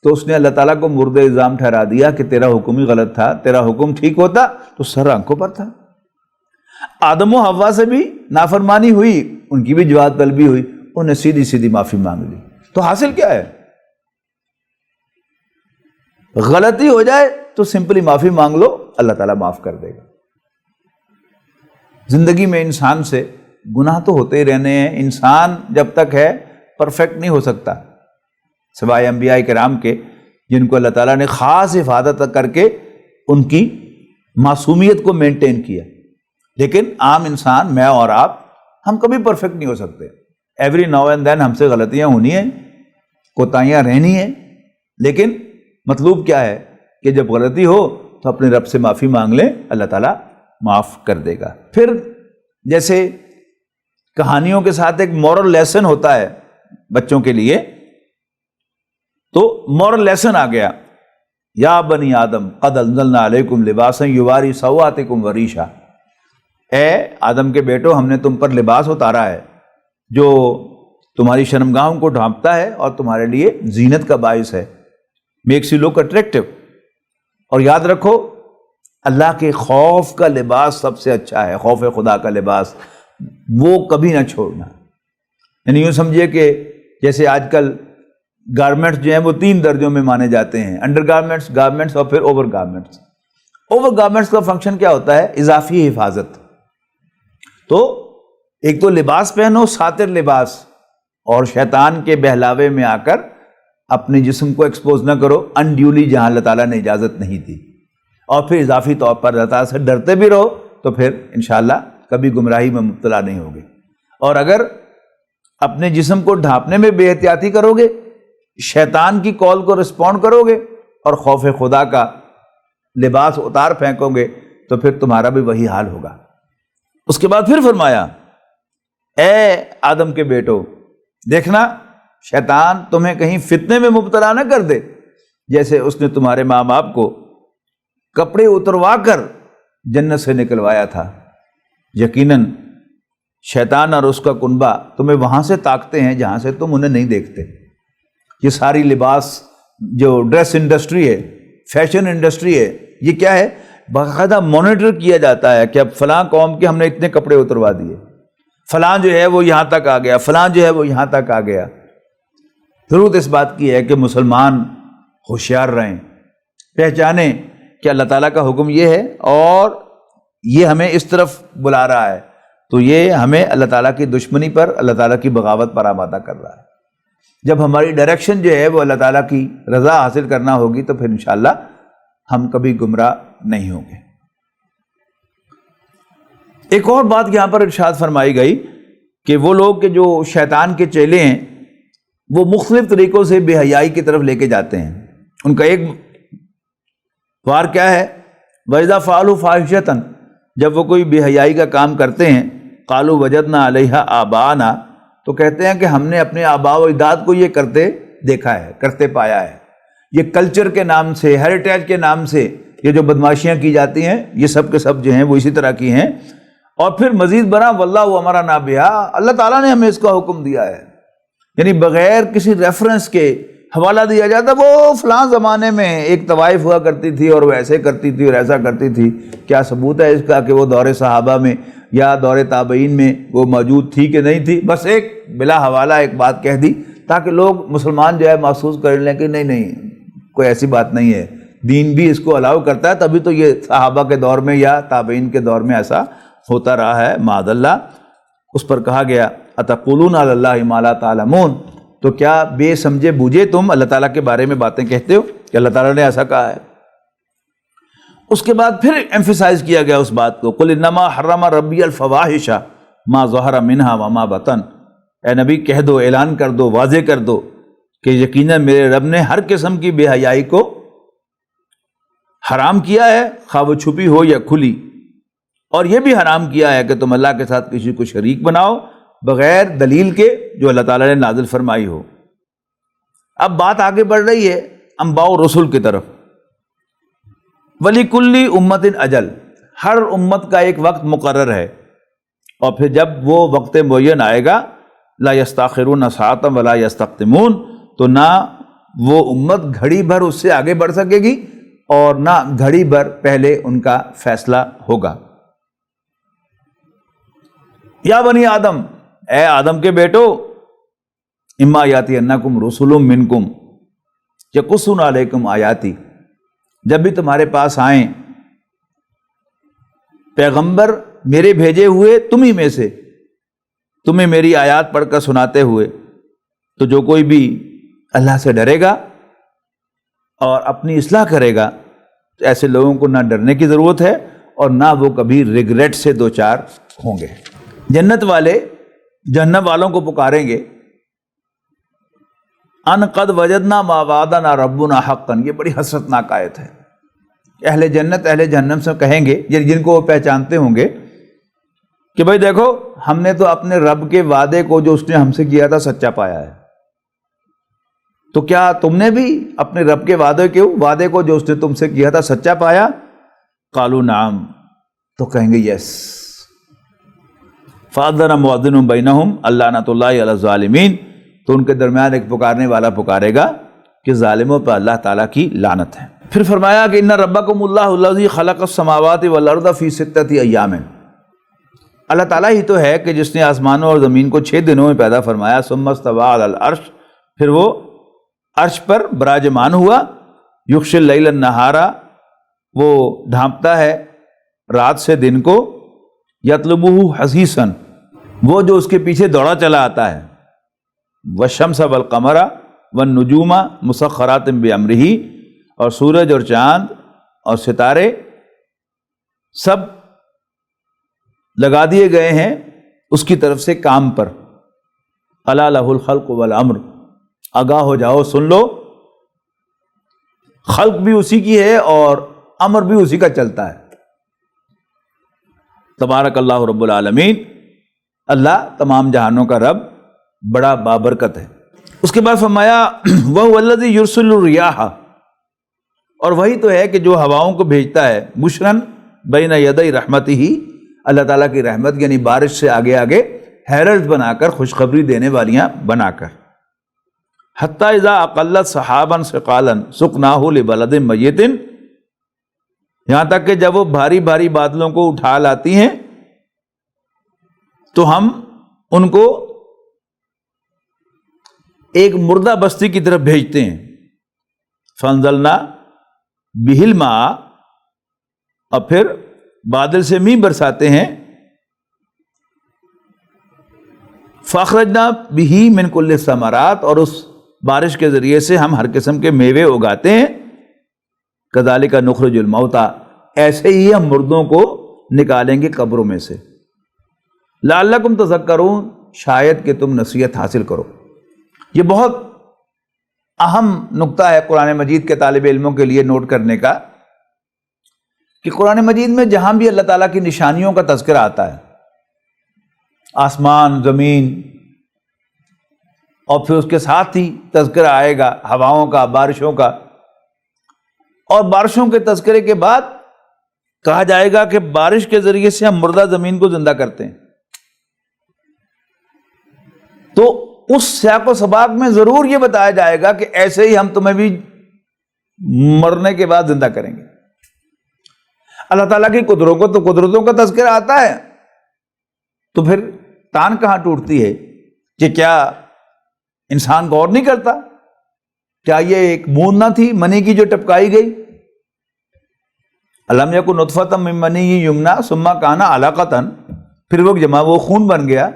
تو اس نے اللہ تعالیٰ کو مرد الزام ٹھہرا دیا کہ تیرا حکم ہی غلط تھا، تیرا حکم ٹھیک ہوتا تو سر آنکھوں پر تھا۔ آدم و حوا سے بھی نافرمانی ہوئی، ان کی بھی جواب طلبی ہوئی، انہیں سیدھی سیدھی معافی مانگ لی۔ تو حاصل کیا ہے؟ غلطی ہو جائے تو سمپلی معافی مانگ لو، اللہ تعالیٰ معاف کر دے گا۔ زندگی میں انسان سے گناہ تو ہوتے ہی رہنے ہیں، انسان جب تک ہے پرفیکٹ نہیں ہو سکتا، سوائے انبیاء کرام کے جن کو اللہ تعالیٰ نے خاص حفاظت کر کے ان کی معصومیت کو مینٹین کیا۔ لیکن عام انسان، میں اور آپ، ہم کبھی پرفیکٹ نہیں ہو سکتے۔ ایوری ناؤ اینڈ دین ہم سے غلطیاں ہونی ہیں، کوتاہیاں رہنی ہیں، لیکن مطلوب کیا ہے کہ جب غلطی ہو تو اپنے رب سے معافی مانگ لیں، اللہ تعالیٰ معاف کر دے گا۔ پھر جیسے کہانیوں کے ساتھ ایک مورل لیسن ہوتا ہے بچوں کے لیے، تو مورل لیسن آ گیا، یا بنی آدم قد انزلنا علیکم لباسا یواری سوآتکم وریشا، اے آدم کے بیٹو ہم نے تم پر لباس اتارا ہے جو تمہاری شرمگاہوں کو ڈھانپتا ہے اور تمہارے لیے زینت کا باعث ہے، میکس یو لک اٹریکٹیو۔ اور یاد رکھو اللہ کے خوف کا لباس سب سے اچھا ہے، خوف خدا کا لباس، وہ کبھی نہ چھوڑنا۔ یعنی یوں سمجھیے کہ جیسے آج کل گارمنٹس جو ہیں وہ 3 درجوں میں مانے جاتے ہیں، انڈر گارمنٹس، گارمنٹس اور پھر اوور گارمنٹس۔ اوور گارمنٹس کا فنکشن کیا ہوتا ہے؟ اضافی حفاظت۔ تو ایک تو لباس پہنو، ساتر لباس، اور شیطان کے بہلاوے میں آ کر اپنے جسم کو ایکسپوز نہ کرو انڈیولی جہاں اللہ تعالیٰ نے اجازت نہیں دی، اور پھر اضافی طور پر اللہ تعالیٰ سے ڈرتے بھی رہو تو پھر انشاءاللہ کبھی گمراہی میں مبتلا نہیں ہوگے۔ اور اگر اپنے جسم کو ڈھانپنے میں بے احتیاطی کرو گے، شیطان کی کال کو رسپونڈ کرو گے اور خوف خدا کا لباس اتار پھینکو گے تو پھر تمہارا بھی وہی حال ہوگا۔ اس کے بعد پھر فرمایا، اے آدم کے بیٹو دیکھنا شیطان تمہیں کہیں فتنے میں مبتلا نہ کر دے، جیسے اس نے تمہارے ماں باپ کو کپڑے اتروا کر جنت سے نکلوایا تھا۔ یقیناً شیطان اور اس کا کنبہ تمہیں وہاں سے تاکتے ہیں جہاں سے تم انہیں نہیں دیکھتے۔ یہ ساری لباس جو ڈریس انڈسٹری ہے، فیشن انڈسٹری ہے، یہ کیا ہے؟ باقاعدہ مانیٹر کیا جاتا ہے کہ اب فلاں قوم کے ہم نے اتنے کپڑے اتروا دیے، فلاں جو ہے وہ یہاں تک آ گیا، فلاں جو ہے وہ یہاں تک آ گیا۔ ضرورت اس بات کی ہے کہ مسلمان ہوشیار رہیں، پہچانیں کہ اللہ تعالیٰ کا حکم یہ ہے اور یہ ہمیں اس طرف بلا رہا ہے، تو یہ ہمیں اللہ تعالیٰ کی دشمنی پر، اللہ تعالیٰ کی بغاوت پر آمادہ کر رہا ہے۔ جب ہماری ڈائریکشن جو ہے وہ اللہ تعالیٰ کی رضا حاصل کرنا ہوگی تو پھر انشاءاللہ ہم کبھی گمراہ نہیں ہوں گے۔ ایک اور بات یہاں پر ارشاد فرمائی گئی کہ وہ لوگ کہ جو شیطان کے چیلے ہیں وہ مختلف طریقوں سے بے حیائی کی طرف لے کے جاتے ہیں۔ ان کا ایک وار کیا ہے؟ وَإِذَا فَعَلُوا فَاحِشَةً، جب وہ کوئی بے حیائی کا کام کرتے ہیں، قَالُوا وَجَدْنَا عَلَيْهَا آبَاءَنَا، تو کہتے ہیں کہ ہم نے اپنے آباء و اجداد کو یہ کرتے دیکھا ہے، کرتے پایا ہے۔ یہ کلچر کے نام سے، ہیریٹیج کے نام سے یہ جو بدماشیاں کی جاتی ہیں، یہ سب کے سب جو ہیں وہ اسی طرح کی ہیں۔ اور پھر مزید برآں وَاللَّهُ أَمَرَنَا بِهَا، اللہ تعالیٰ نے ہمیں اس کا حکم دیا ہے۔ یعنی بغیر کسی ریفرنس کے حوالہ دیا جاتا، وہ فلاں زمانے میں ایک طوائف ہوا کرتی تھی اور وہ ایسے کرتی تھی اور ایسا کرتی تھی۔ کیا ثبوت ہے اس کا کہ وہ دور صحابہ میں یا دور تابعین میں وہ موجود تھی کہ نہیں تھی؟ بس ایک بلا حوالہ ایک بات کہہ دی تاکہ لوگ مسلمان جو ہے محسوس کر لیں کہ نہیں کوئی ایسی بات نہیں ہے، دین بھی اس کو الاؤ کرتا ہے، تبھی تو یہ صحابہ کے دور میں یا تابعین کے دور میں ایسا ہوتا رہا ہے معاذ اللہ۔ اس پر کہا گیا اتقولون علی اللہ ما لا تعلمون، تو کیا بے سمجھے بوجھے تم اللہ تعالیٰ کے بارے میں باتیں کہتے ہو کہ اللہ تعالیٰ نے ایسا کہا ہے۔ اس کے بعد پھر ایمفیسائز کیا گیا اس بات کو، قل انما حرم ربی الفواحش ما ظہر منہا وما بطن، اے نبی کہہ دو، اعلان کر دو، واضح کر دو کہ یقیناً میرے رب نے ہر قسم کی بے حیائی کو حرام کیا ہے، خواہ وہ چھپی ہو یا کھلی، اور یہ بھی حرام کیا ہے کہ تم اللہ کے ساتھ کسی کو شریک بناؤ بغیر دلیل کے جو اللہ تعالیٰ نے نازل فرمائی ہو۔ اب بات آگے بڑھ رہی ہے انباء و رسل کی طرف۔ وَلِكُلِّ أُمَّةٍ اجل، ہر امت کا ایک وقت مقرر ہے، اور پھر جب وہ وقت معین آئے گا لا يستاخرون ساعة ولا يستقدمون، تو نہ وہ امت گھڑی بھر اس سے آگے بڑھ سکے گی اور نہ گھڑی بھر پہلے ان کا فیصلہ ہوگا۔ یا بنی آدم، اے آدم کے بیٹو، اما یاتینکم رسل منکم یقصون علیکم آیاتی، جب بھی تمہارے پاس آئیں پیغمبر میرے بھیجے ہوئے تمہیں میں سے، تمہیں میری آیات پڑھ کر سناتے ہوئے، تو جو کوئی بھی اللہ سے ڈرے گا اور اپنی اصلاح کرے گا تو ایسے لوگوں کو نہ ڈرنے کی ضرورت ہے اور نہ وہ کبھی ریگریٹ سے دوچار ہوں گے۔ جنت والے جہنم والوں کو پکاریں گے ان قد وجدنا ما وعدنا ربنا حقا، یہ بڑی حسرتناک آیت ہے۔ اہل جنت اہل جہنم سے کہیں گے، جن کو وہ پہچانتے ہوں گے، کہ بھائی دیکھو ہم نے تو اپنے رب کے وعدے کو جو اس نے ہم سے کیا تھا سچا پایا ہے، تو کیا تم نے بھی اپنے رب کے وعدے کو جو اس نے تم سے کیا تھا سچا پایا؟ قالوا نعم، تو کہیں گے یس۔ فَأَذَّنَ مُؤَذِّنٌ بَيْنَهُمْ اللَّعْنَةُ اللَّهِ عَلَى الظَّالِمِينَ، تو ان کے درمیان ایک پکارنے والا پکارے گا کہ ظالموں پر اللہ تعالیٰ کی لعنت ہے۔ پھر فرمایا کہ اِنَّ رَبَّكُمُ اللَّهُ الَّذِي خَلَقَ السَّمَاوَاتِ وَالْأَرْضَ فِي سِتَّةِ أَيَّامٍ، اللہ تعالیٰ ہی تو ہے کہ جس نے آسمانوں اور زمین کو 6 دنوں میں پیدا فرمایا۔ ثُمَّ اسْتَوَىٰ عَلَى الْعَرْشِ، پھر وہ عرش پر براجمان ہوا۔ یغشی اللیل النہارا، وہ ڈھانپتا ہے رات سے دن کو۔ یطلبہ حثیثاً، وہ جو اس کے پیچھے دوڑا چلا آتا ہے۔ والشمس والقمر والنجوم مسخرات بامرہ، اور سورج اور چاند اور ستارے سب لگا دیے گئے ہیں اس کی طرف سے کام پر۔ الا لہ الخلق والامر، آگاہ ہو جاؤ، سن لو، خلق بھی اسی کی ہے اور امر بھی اسی کا چلتا ہے۔ تبارک اللہ رب العالمین، اللہ تمام جہانوں کا رب، بڑا بابرکت ہے۔ اس کے بعد فرمایا وَهُوَ الَّذِي يُرْسِلُ الرِّيَاحَ، اور وہی تو ہے کہ جو ہواؤں کو بھیجتا ہے، بشراً بین یدی رحمتہ، اللہ تعالیٰ کی رحمت یعنی بارش سے آگے آگے ہیرلڈ بنا کر، خوشخبری دینے والیاں بنا کر۔ حتیٰ اذا اقلت سحابا ثقالا سقناہ لبلد میت، یہاں تک کہ جب وہ بھاری بھاری بادلوں کو اٹھا لاتی ہیں تو ہم ان کو ایک مردہ بستی کی طرف بھیجتے ہیں۔ فانزلنا بہ الماء، اور پھر بادل سے میਂہ برساتے ہیں۔ فاخرجنا بہ من کل الثمرات، اور اس بارش کے ذریعے سے ہم ہر قسم کے میوے اگاتے ہیں۔ کذالک نخرج الموتیٰ، ایسے ہی ہم مردوں کو نکالیں گے قبروں میں سے۔ لعلکم تذکرون، شاید کہ تم نصیحت حاصل کرو۔ یہ بہت اہم نقطہ ہے قرآن مجید کے طالب علموں کے لیے نوٹ کرنے کا، کہ قرآن مجید میں جہاں بھی اللہ تعالیٰ کی نشانیوں کا تذکرہ آتا ہے، آسمان، زمین، اور پھر اس کے ساتھ ہی تذکرہ آئے گا ہواؤں کا، بارشوں کا، اور بارشوں کے تذکرے کے بعد کہا جائے گا کہ بارش کے ذریعے سے ہم مردہ زمین کو زندہ کرتے ہیں، تو اس سیاق و سباق میں ضرور یہ بتایا جائے گا کہ ایسے ہی ہم تمہیں بھی مرنے کے بعد زندہ کریں گے۔ اللہ تعالیٰ کی قدرتوں کا تذکرہ آتا ہے تو پھر تان کہاں ٹوٹتی ہے کہ کیا انسان غور نہیں کرتا؟ کیا یہ ایک بوند نہ تھی منی کی جو ٹپکائی گئی؟ الم یکن نطفۃ من منی یمنی ثم کان علقۃ، پھر وہ خون بن گیا۔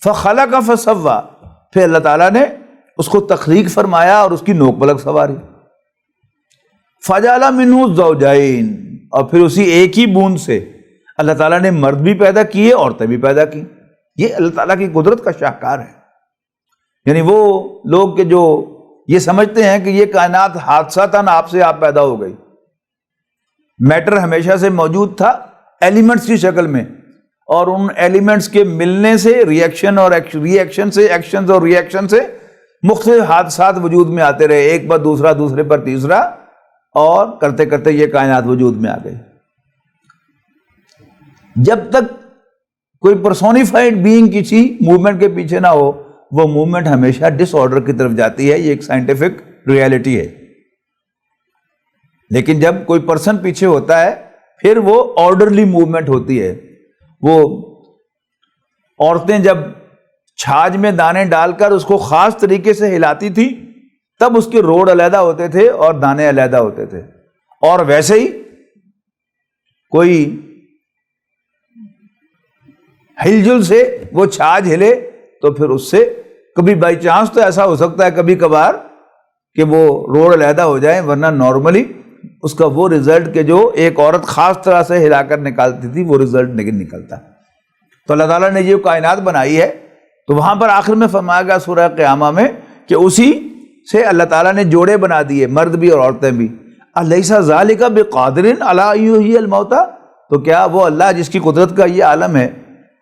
فخلق فسوی، پھر اللہ تعالیٰ نے اس کو تخلیق فرمایا اور اس کی نوک پلک سنواری۔ فجعل منہ الزوجین، اور پھر اسی ایک ہی بوند سے اللہ تعالیٰ نے مرد بھی پیدا کیے، عورتیں بھی پیدا کی۔ یہ اللہ تعالیٰ کی قدرت کا شاہکار ہے۔ یعنی وہ لوگ کہ جو یہ سمجھتے ہیں کہ یہ کائنات حادثاتاً آپ سے آپ پیدا ہو گئی، میٹر ہمیشہ سے موجود تھا ایلیمنٹس کی شکل میں، اور ان ایلیمنٹس کے ملنے سے ریئیکشن اور ریئیکشن سے ایکشنز اور ریئیکشن سے مختلف حادثات وجود میں آتے رہے، ایک پر دوسرا، دوسرے پر تیسرا، اور کرتے کرتے یہ کائنات وجود میں آ گئی۔ جب تک کوئی پرسونیفائڈ بینگ کسی موومنٹ کے پیچھے نہ ہو، وہ موومنٹ ہمیشہ ڈس آرڈر کی طرف جاتی ہے، یہ ایک سائنٹیفک ریالٹی ہے۔ لیکن جب کوئی پرسن پیچھے ہوتا ہے پھر وہ آرڈرلی موومنٹ ہوتی ہے۔ وہ عورتیں جب چھاج میں دانے ڈال کر اس کو خاص طریقے سے ہلاتی تھی تب اس کے روڑ علیحدہ ہوتے تھے اور دانے علیحدہ ہوتے تھے، اور ویسے ہی کوئی ہل جل سے وہ چھاج ہلے تو پھر اس سے کبھی بائی چانس تو ایسا ہو سکتا ہے کبھی کبھار کہ وہ روڑ علیحدہ ہو جائیں، ورنہ نارملی اس کا وہ رزلٹ کہ جو ایک عورت خاص طرح سے ہلا کر نکالتی تھی وہ رزلٹ نہیں نکلتا۔ تو اللہ تعالیٰ نے یہ کائنات بنائی ہے، تو وہاں پر آخر میں فرمایا گیا سورہ قیامہ میں کہ اسی سے اللہ تعالیٰ نے جوڑے بنا دیے، مرد بھی اور عورتیں بھی۔ الیس ذالک بقادر علی ان یحیی الموتى، تو کیا وہ اللہ جس کی قدرت کا یہ عالم ہے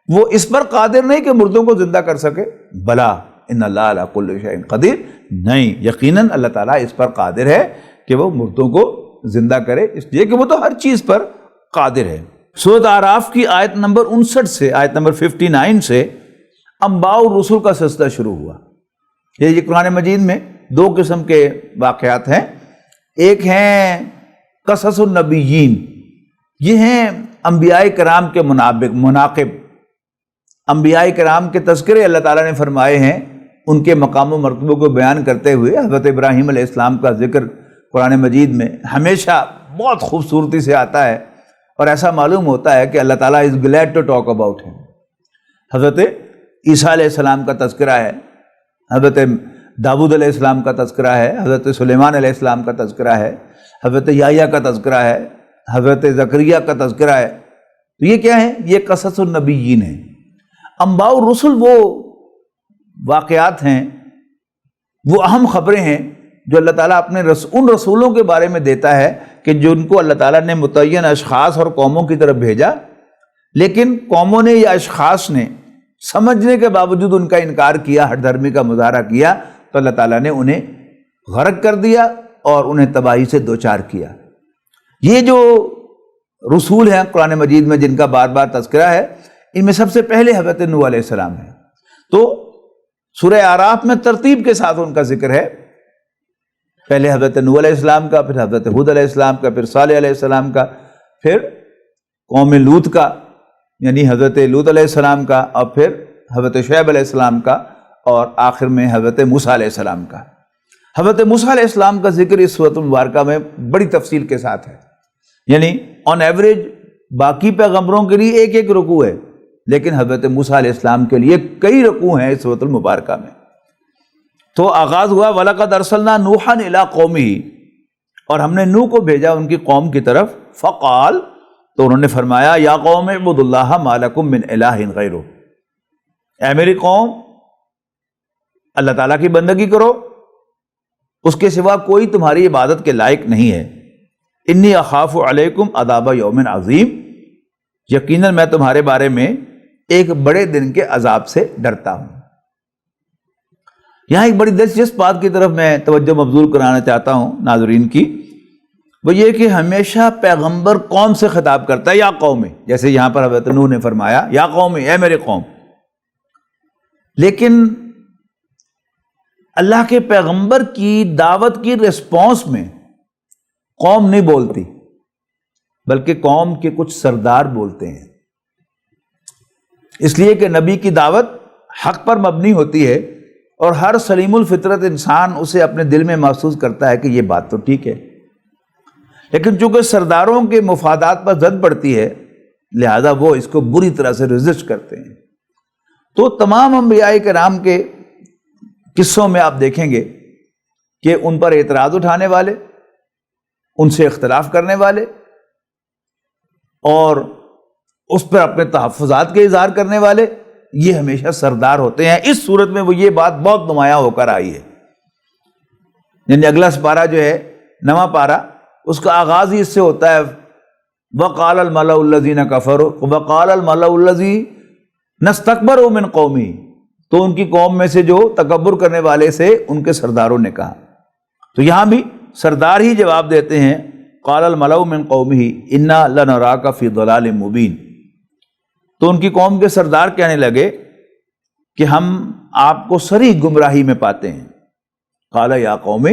وہ اس پر قادر نہیں کہ مردوں کو زندہ کر سکے؟ بلا ان اللہ علی کل شیء قدیر، نہیں، یقیناً اللہ تعالیٰ اس پر قادر ہے کہ وہ مردوں کو زندہ کرے، اس لیے کہ وہ تو ہر چیز پر قادر ہے۔ سورۃ اعراف کی آیت نمبر 59 سے آیت نمبر 59 سے انباء الرسل کا سلسلہ شروع ہوا۔ یہ قرآن مجید میں دو قسم کے واقعات ہیں، ایک ہیں قصص النبیین، یہ ہیں انبیاء کرام کے مناقب، انبیاء کرام کے تذکرے اللہ تعالیٰ نے فرمائے ہیں، ان کے مقام و مرتبوں کو بیان کرتے ہوئے حضرت ابراہیم علیہ السلام کا ذکر قرآن مجید میں ہمیشہ بہت خوبصورتی سے آتا ہے، اور ایسا معلوم ہوتا ہے کہ اللہ تعالیٰ از گلیڈ ٹو ٹاک اباؤٹ ہم۔ حضرت عیسیٰ علیہ السلام کا تذکرہ ہے، حضرت داؤد علیہ السلام کا تذکرہ ہے، حضرت سلیمان علیہ السلام کا تذکرہ ہے، حضرت یحییٰ کا تذکرہ ہے، حضرت زکریا کا تذکرہ ہے۔ تو یہ کیا ہے؟ یہ قصص النبیین ہیں۔ انباء الرسل وہ واقعات ہیں، وہ اہم خبریں ہیں جو اللہ تعالیٰ اپنے ان رسولوں کے بارے میں دیتا ہے کہ جن کو اللہ تعالیٰ نے متعین اشخاص اور قوموں کی طرف بھیجا، لیکن قوموں نے یا اشخاص نے سمجھنے کے باوجود ان کا انکار کیا، ہٹ دھرمی کا مظاہرہ کیا، تو اللہ تعالیٰ نے انہیں غرق کر دیا اور انہیں تباہی سے دوچار کیا۔ یہ جو رسول ہیں قرآن مجید میں جن کا بار بار تذکرہ ہے، ان میں سب سے پہلے حضرت نوح علیہ السلام ہے۔ تو سورہ اعراف میں ترتیب کے ساتھ ان کا ذکر ہے، پہلے حضرت نوح علیہ السلام کا، پھر حضرت ہود علیہ السلام کا، پھر صالح علیہ السلام کا، پھر قوم لوط کا یعنی حضرت لوط علیہ السلام کا، اور پھر حضرت شعیب علیہ السلام کا، اور آخر میں حضرت موسیٰ علیہ السلام کا۔ حضرت موسیٰ علیہ السلام کا ذکر اس سورۃ المبارکہ میں بڑی تفصیل کے ساتھ ہے، یعنی آن ایوریج باقی پیغمبروں کے لیے ایک ایک رکوع ہے، لیکن حضرت موسیٰ علیہ السلام کے لیے کئی رکوع ہیں اس سورۃ المبارکہ میں۔ تو آغاز ہوا وَلَقَدْ أَرْسَلْنَا نُوحًا إِلَىٰ قَوْمِهِ، اور ہم نے نوح کو بھیجا ان کی قوم کی طرف، فقال، تو انہوں نے فرمایا یا قوم اعبدوا اللہ ما لکم من الہ غیرہ، اے میری قوم اللہ تعالیٰ کی بندگی کرو، اس کے سوا کوئی تمہاری عبادت کے لائق نہیں ہے۔ انی اخاف علیکم عذاب یوم عظیم، یقیناً میں تمہارے بارے میں ایک بڑے دن کے عذاب سے ڈرتا ہوں۔ یہاں ایک بڑی دلچسپ بات کی طرف میں توجہ مبذول کرانا چاہتا ہوں ناظرین کی، وہ یہ کہ ہمیشہ پیغمبر قوم سے خطاب کرتا ہے، یا قوم، جیسے یہاں پر حضرت نوح نے فرمایا یا قوم، اے میرے قوم، لیکن اللہ کے پیغمبر کی دعوت کی ریسپانس میں قوم نہیں بولتی، بلکہ قوم کے کچھ سردار بولتے ہیں، اس لیے کہ نبی کی دعوت حق پر مبنی ہوتی ہے، اور ہر سلیم الفطرت انسان اسے اپنے دل میں محسوس کرتا ہے کہ یہ بات تو ٹھیک ہے، لیکن چونکہ سرداروں کے مفادات پر زد پڑتی ہے لہذا وہ اس کو بری طرح سے ریزسٹ کرتے ہیں۔ تو تمام انبیاء کرام کے قصوں میں آپ دیکھیں گے کہ ان پر اعتراض اٹھانے والے، ان سے اختلاف کرنے والے، اور اس پر اپنے تحفظات کے اظہار کرنے والے، یہ ہمیشہ سردار ہوتے ہیں۔ اس صورت میں وہ یہ بات بہت نمایاں ہو کر آئی ہے، یعنی اگلا سپارہ جو ہے، نواں پارہ، اس کا آغاز ہی اس سے ہوتا ہے وقال الملأ الذین کفروا وقال الملأ الذین استکبروا من قومہ، تو ان کی قوم میں سے جو تکبر کرنے والے سے ان کے سرداروں نے کہا. تو یہاں بھی سردار ہی جواب دیتے ہیں، قال الملأ من قومہ انا لنراک فی ضلال مبین. تو ان کی قوم کے سردار کہنے لگے کہ ہم آپ کو صریح گمراہی میں پاتے ہیں. قال یا قوم،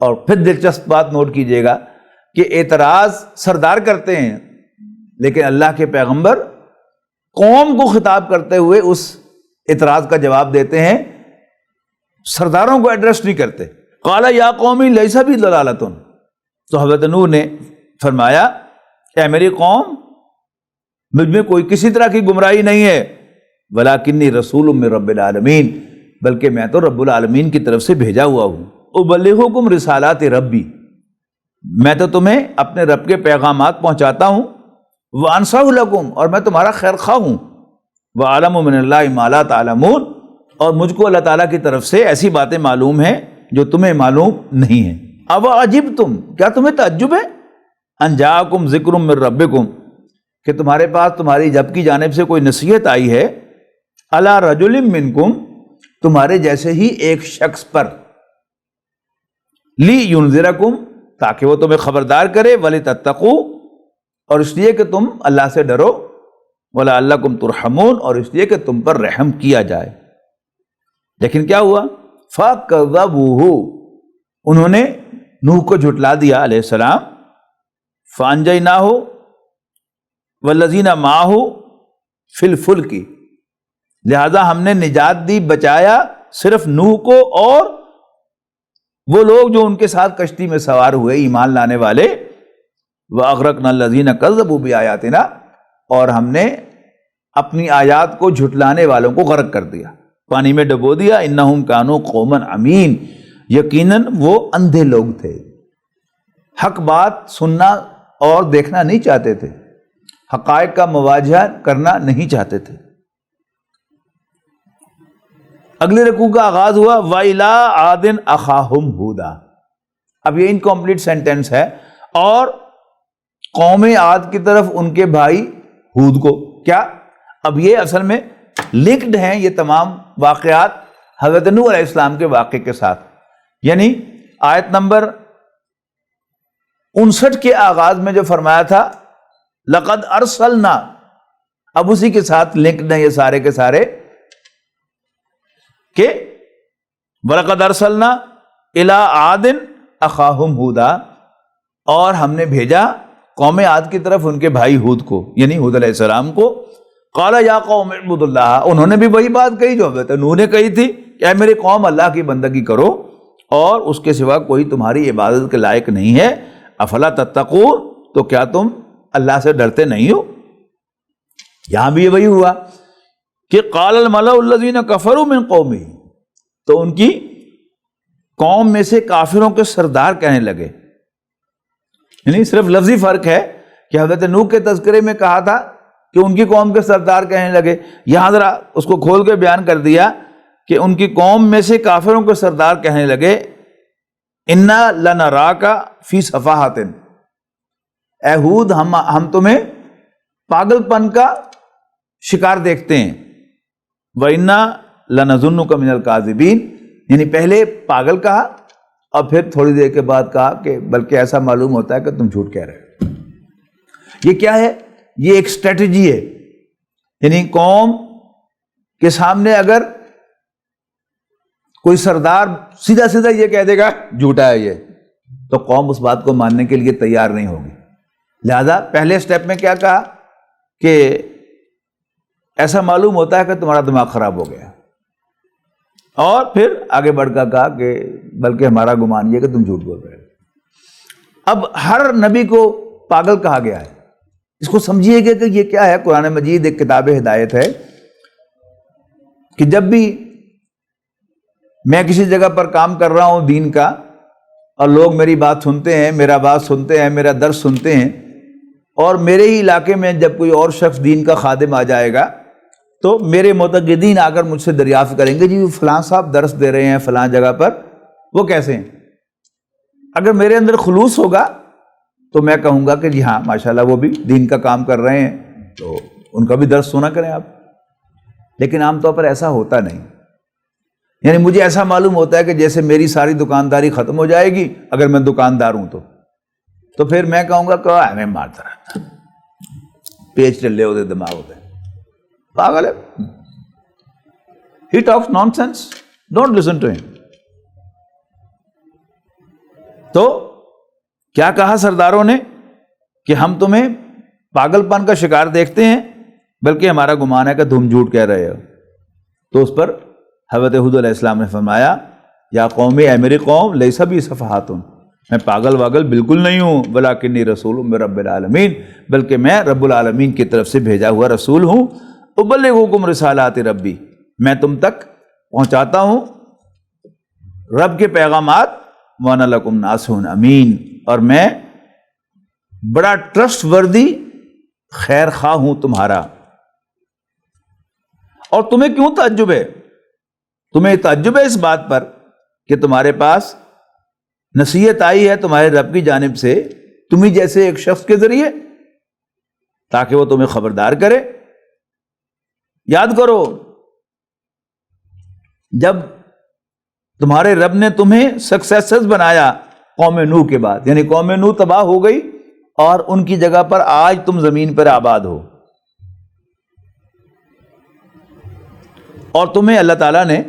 اور پھر دلچسپ بات نوٹ کیجئے گا کہ اعتراض سردار کرتے ہیں، لیکن اللہ کے پیغمبر قوم کو خطاب کرتے ہوئے اس اعتراض کا جواب دیتے ہیں، سرداروں کو ایڈریس نہیں کرتے. قال یا قوم لیس بی ضلالۃ، تو حضرت نوح نے فرمایا کہ میری قوم، مجھ میں کوئی کسی طرح کی گمراہی نہیں ہے، ولکنی رسول من رب العالمین، بلکہ میں تو رب العالمین کی طرف سے بھیجا ہوا ہوں. ابلغکم رسالات ربی، میں تو تمہیں اپنے رب کے پیغامات پہنچاتا ہوں. وانصح لکم، اور میں تمہارا خیر خواہ ہوں. وعلم من اللہ ما لا تعلمون، اور مجھ کو اللہ تعالیٰ کی طرف سے ایسی باتیں معلوم ہیں جو تمہیں معلوم نہیں ہیں. اب عجبتم، کیا تمہیں تعجب ہے؟ ان جاءکم ذکر من ربکم، کہ تمہارے پاس تمہاری رب کی جانب سے کوئی نصیحت آئی ہے، علی رجل منکم، تمہارے جیسے ہی ایک شخص پر، لی ینذرکم، تاکہ وہ تمہیں خبردار کرے، ولتتقوا، اور اس لیے کہ تم اللہ سے ڈرو، ولعلکم ترحمون، اور اس لیے کہ تم پر رحم کیا جائے. لیکن کیا ہوا؟ فکذبوہ، انہوں نے نوح کو جھٹلا دیا علیہ السلام. فانجیناہ والذین معہ فی الفلک، لہذا ہم نے نجات دی، بچایا صرف نوح کو اور وہ لوگ جو ان کے ساتھ کشتی میں سوار ہوئے ایمان لانے والے. وَأَغْرَقْنَا الَّذِينَ كَذَّبُوا بِآيَاتِنَا، اور ہم نے اپنی آیات کو جھٹلانے والوں کو غرق کر دیا، پانی میں ڈبو دیا. اِنَّهُمْ كَانُوا قَوْمًا عَمِينَ، یقیناً وہ اندھے لوگ تھے، حق بات سننا اور دیکھنا نہیں چاہتے تھے، حقائق کا مواجہہ کرنا نہیں چاہتے تھے. اگلے رکوع کا آغاز ہوا وَإِلَىٰ عَادٍ أَخَاهُمْ هُودًا. اب یہ انکمپلیٹ سینٹینس ہے، اور قوم عاد کی طرف ان کے بھائی ہود کو. کیا؟ اب یہ اصل میں لنکڈ ہیں یہ تمام واقعات حضرت نوح علیہ السلام کے واقعے کے ساتھ. یعنی آیت نمبر 59 کے آغاز میں جو فرمایا تھا لقد ارسلنا، اب اسی کے ساتھ لنکڈ ہیں یہ سارے کے سارے، کہ وَلَقَدْ أَرْسَلْنَا إِلَىٰ عَادٍ أَخَاهُمْ هُودًا، اور ہم نے بھیجا قوم عاد کی طرف ان کے بھائی ہود کو، یعنی ہود علیہ السلام کو. قَالَ يَا قَوْمِ اعْبُدُوا اللَّهَ، انہوں نے بھی وہی بات کہی جو حضرت نوح نے کہی تھی کہ اے میری قوم، اللہ کی بندگی کرو اور اس کے سوا کوئی تمہاری عبادت کے لائق نہیں ہے. افلا تتقون، تو کیا تم اللہ سے ڈرتے نہیں ہو؟ یہاں بھی وہی ہوا کہ قال الملأ الذین کفروا من قومہ، تو ان کی قوم میں سے کافروں کے سردار کہنے لگے. یعنی صرف لفظی فرق ہے کہ حضرت نوح کے تذکرے میں کہا تھا کہ ان کی قوم کے سردار کہنے لگے، یہاں ذرا اس کو کھول کے بیان کر دیا کہ ان کی قوم میں سے کافروں کے سردار کہنے لگے انا لنراک فی صفاحۃ، اے ہود ہم تمہیں پاگل پن کا شکار دیکھتے ہیں. وَإِنَّا لَنَظُنُّكَ مِنَ الْكَاذِبِينَ، یعنی پہلے پاگل کہا اور پھر تھوڑی دیر کے بعد کہا کہ بلکہ ایسا معلوم ہوتا ہے کہ تم جھوٹ کہہ رہے ہو. یہ کیا ہے؟ یہ ایک اسٹریٹجی ہے. یعنی قوم کے سامنے اگر کوئی سردار سیدھا سیدھا یہ کہہ دے گا جھوٹا ہے یہ، تو قوم اس بات کو ماننے کے لیے تیار نہیں ہوگی. لہذا پہلے سٹیپ میں کیا کہا کہ ایسا معلوم ہوتا ہے کہ تمہارا دماغ خراب ہو گیا، اور پھر آگے بڑھ کر کہا کہ بلکہ ہمارا گمان یہ کہ تم جھوٹ بول رہے ہو. اب ہر نبی کو پاگل کہا گیا ہے. اس کو سمجھیے گا کہ یہ کیا ہے. قرآن مجید ایک کتاب ہدایت ہے کہ جب بھی میں کسی جگہ پر کام کر رہا ہوں دین کا، اور لوگ میری بات سنتے ہیں، میرا بات سنتے ہیں، میرا درس سنتے ہیں، اور میرے ہی علاقے میں جب کوئی اور شخص دین کا خادم آ جائے گا تو میرے معتقدین آ کر مجھ سے دریافت کریں گے جی فلاں صاحب درس دے رہے ہیں فلاں جگہ پر، وہ کیسے ہیں؟ اگر میرے اندر خلوص ہوگا تو میں کہوں گا کہ جی ہاں ماشاءاللہ وہ بھی دین کا کام کر رہے ہیں، تو ان کا بھی درس سنا کریں آپ. لیکن عام طور پر ایسا ہوتا نہیں. یعنی مجھے ایسا معلوم ہوتا ہے کہ جیسے میری ساری دکانداری ختم ہو جائے گی اگر میں دکاندار ہوں تو پھر میں کہوں گا کہ ہمیں مارتا رہتا، پیچ ڈلے ہوتے دماغ ہوتے، پاگل ہے. He talks nonsense. Don't listen to him. تو کیا کہا سرداروں نے کہ ہم تمہیں پاگل پن کا شکار دیکھتے ہیں، بلکہ ہمارا گمان ہے کہ تم جھوٹ کہہ رہے ہو. تو اس پر حضرت ہود علیہ السلام نے فرمایا یا قومی، اے میری قوم، لیسا بی سفہاتن، میں پاگل واگل بالکل نہیں ہوں، ولکنی رسول من رب العالمین، بلکہ میں رب العالمین کی طرف سے بھیجا ہوا رسول ہوں. ابلغکم رسالات ربی، میں تم تک پہنچاتا ہوں رب کے پیغامات. وانا لکم ناصح امین، اور میں بڑا ٹرسٹ وردی خیر خواہ ہوں تمہارا. اور تمہیں کیوں تعجب ہے؟ تمہیں تعجب ہے اس بات پر کہ تمہارے پاس نصیحت آئی ہے تمہارے رب کی جانب سے تمہیں جیسے ایک شخص کے ذریعے، تاکہ وہ تمہیں خبردار کرے. یاد کرو جب تمہارے رب نے تمہیں سکسیسز بنایا قوم نوح کے بعد، یعنی قوم نوح تباہ ہو گئی اور ان کی جگہ پر آج تم زمین پر آباد ہو، اور تمہیں اللہ تعالیٰ نے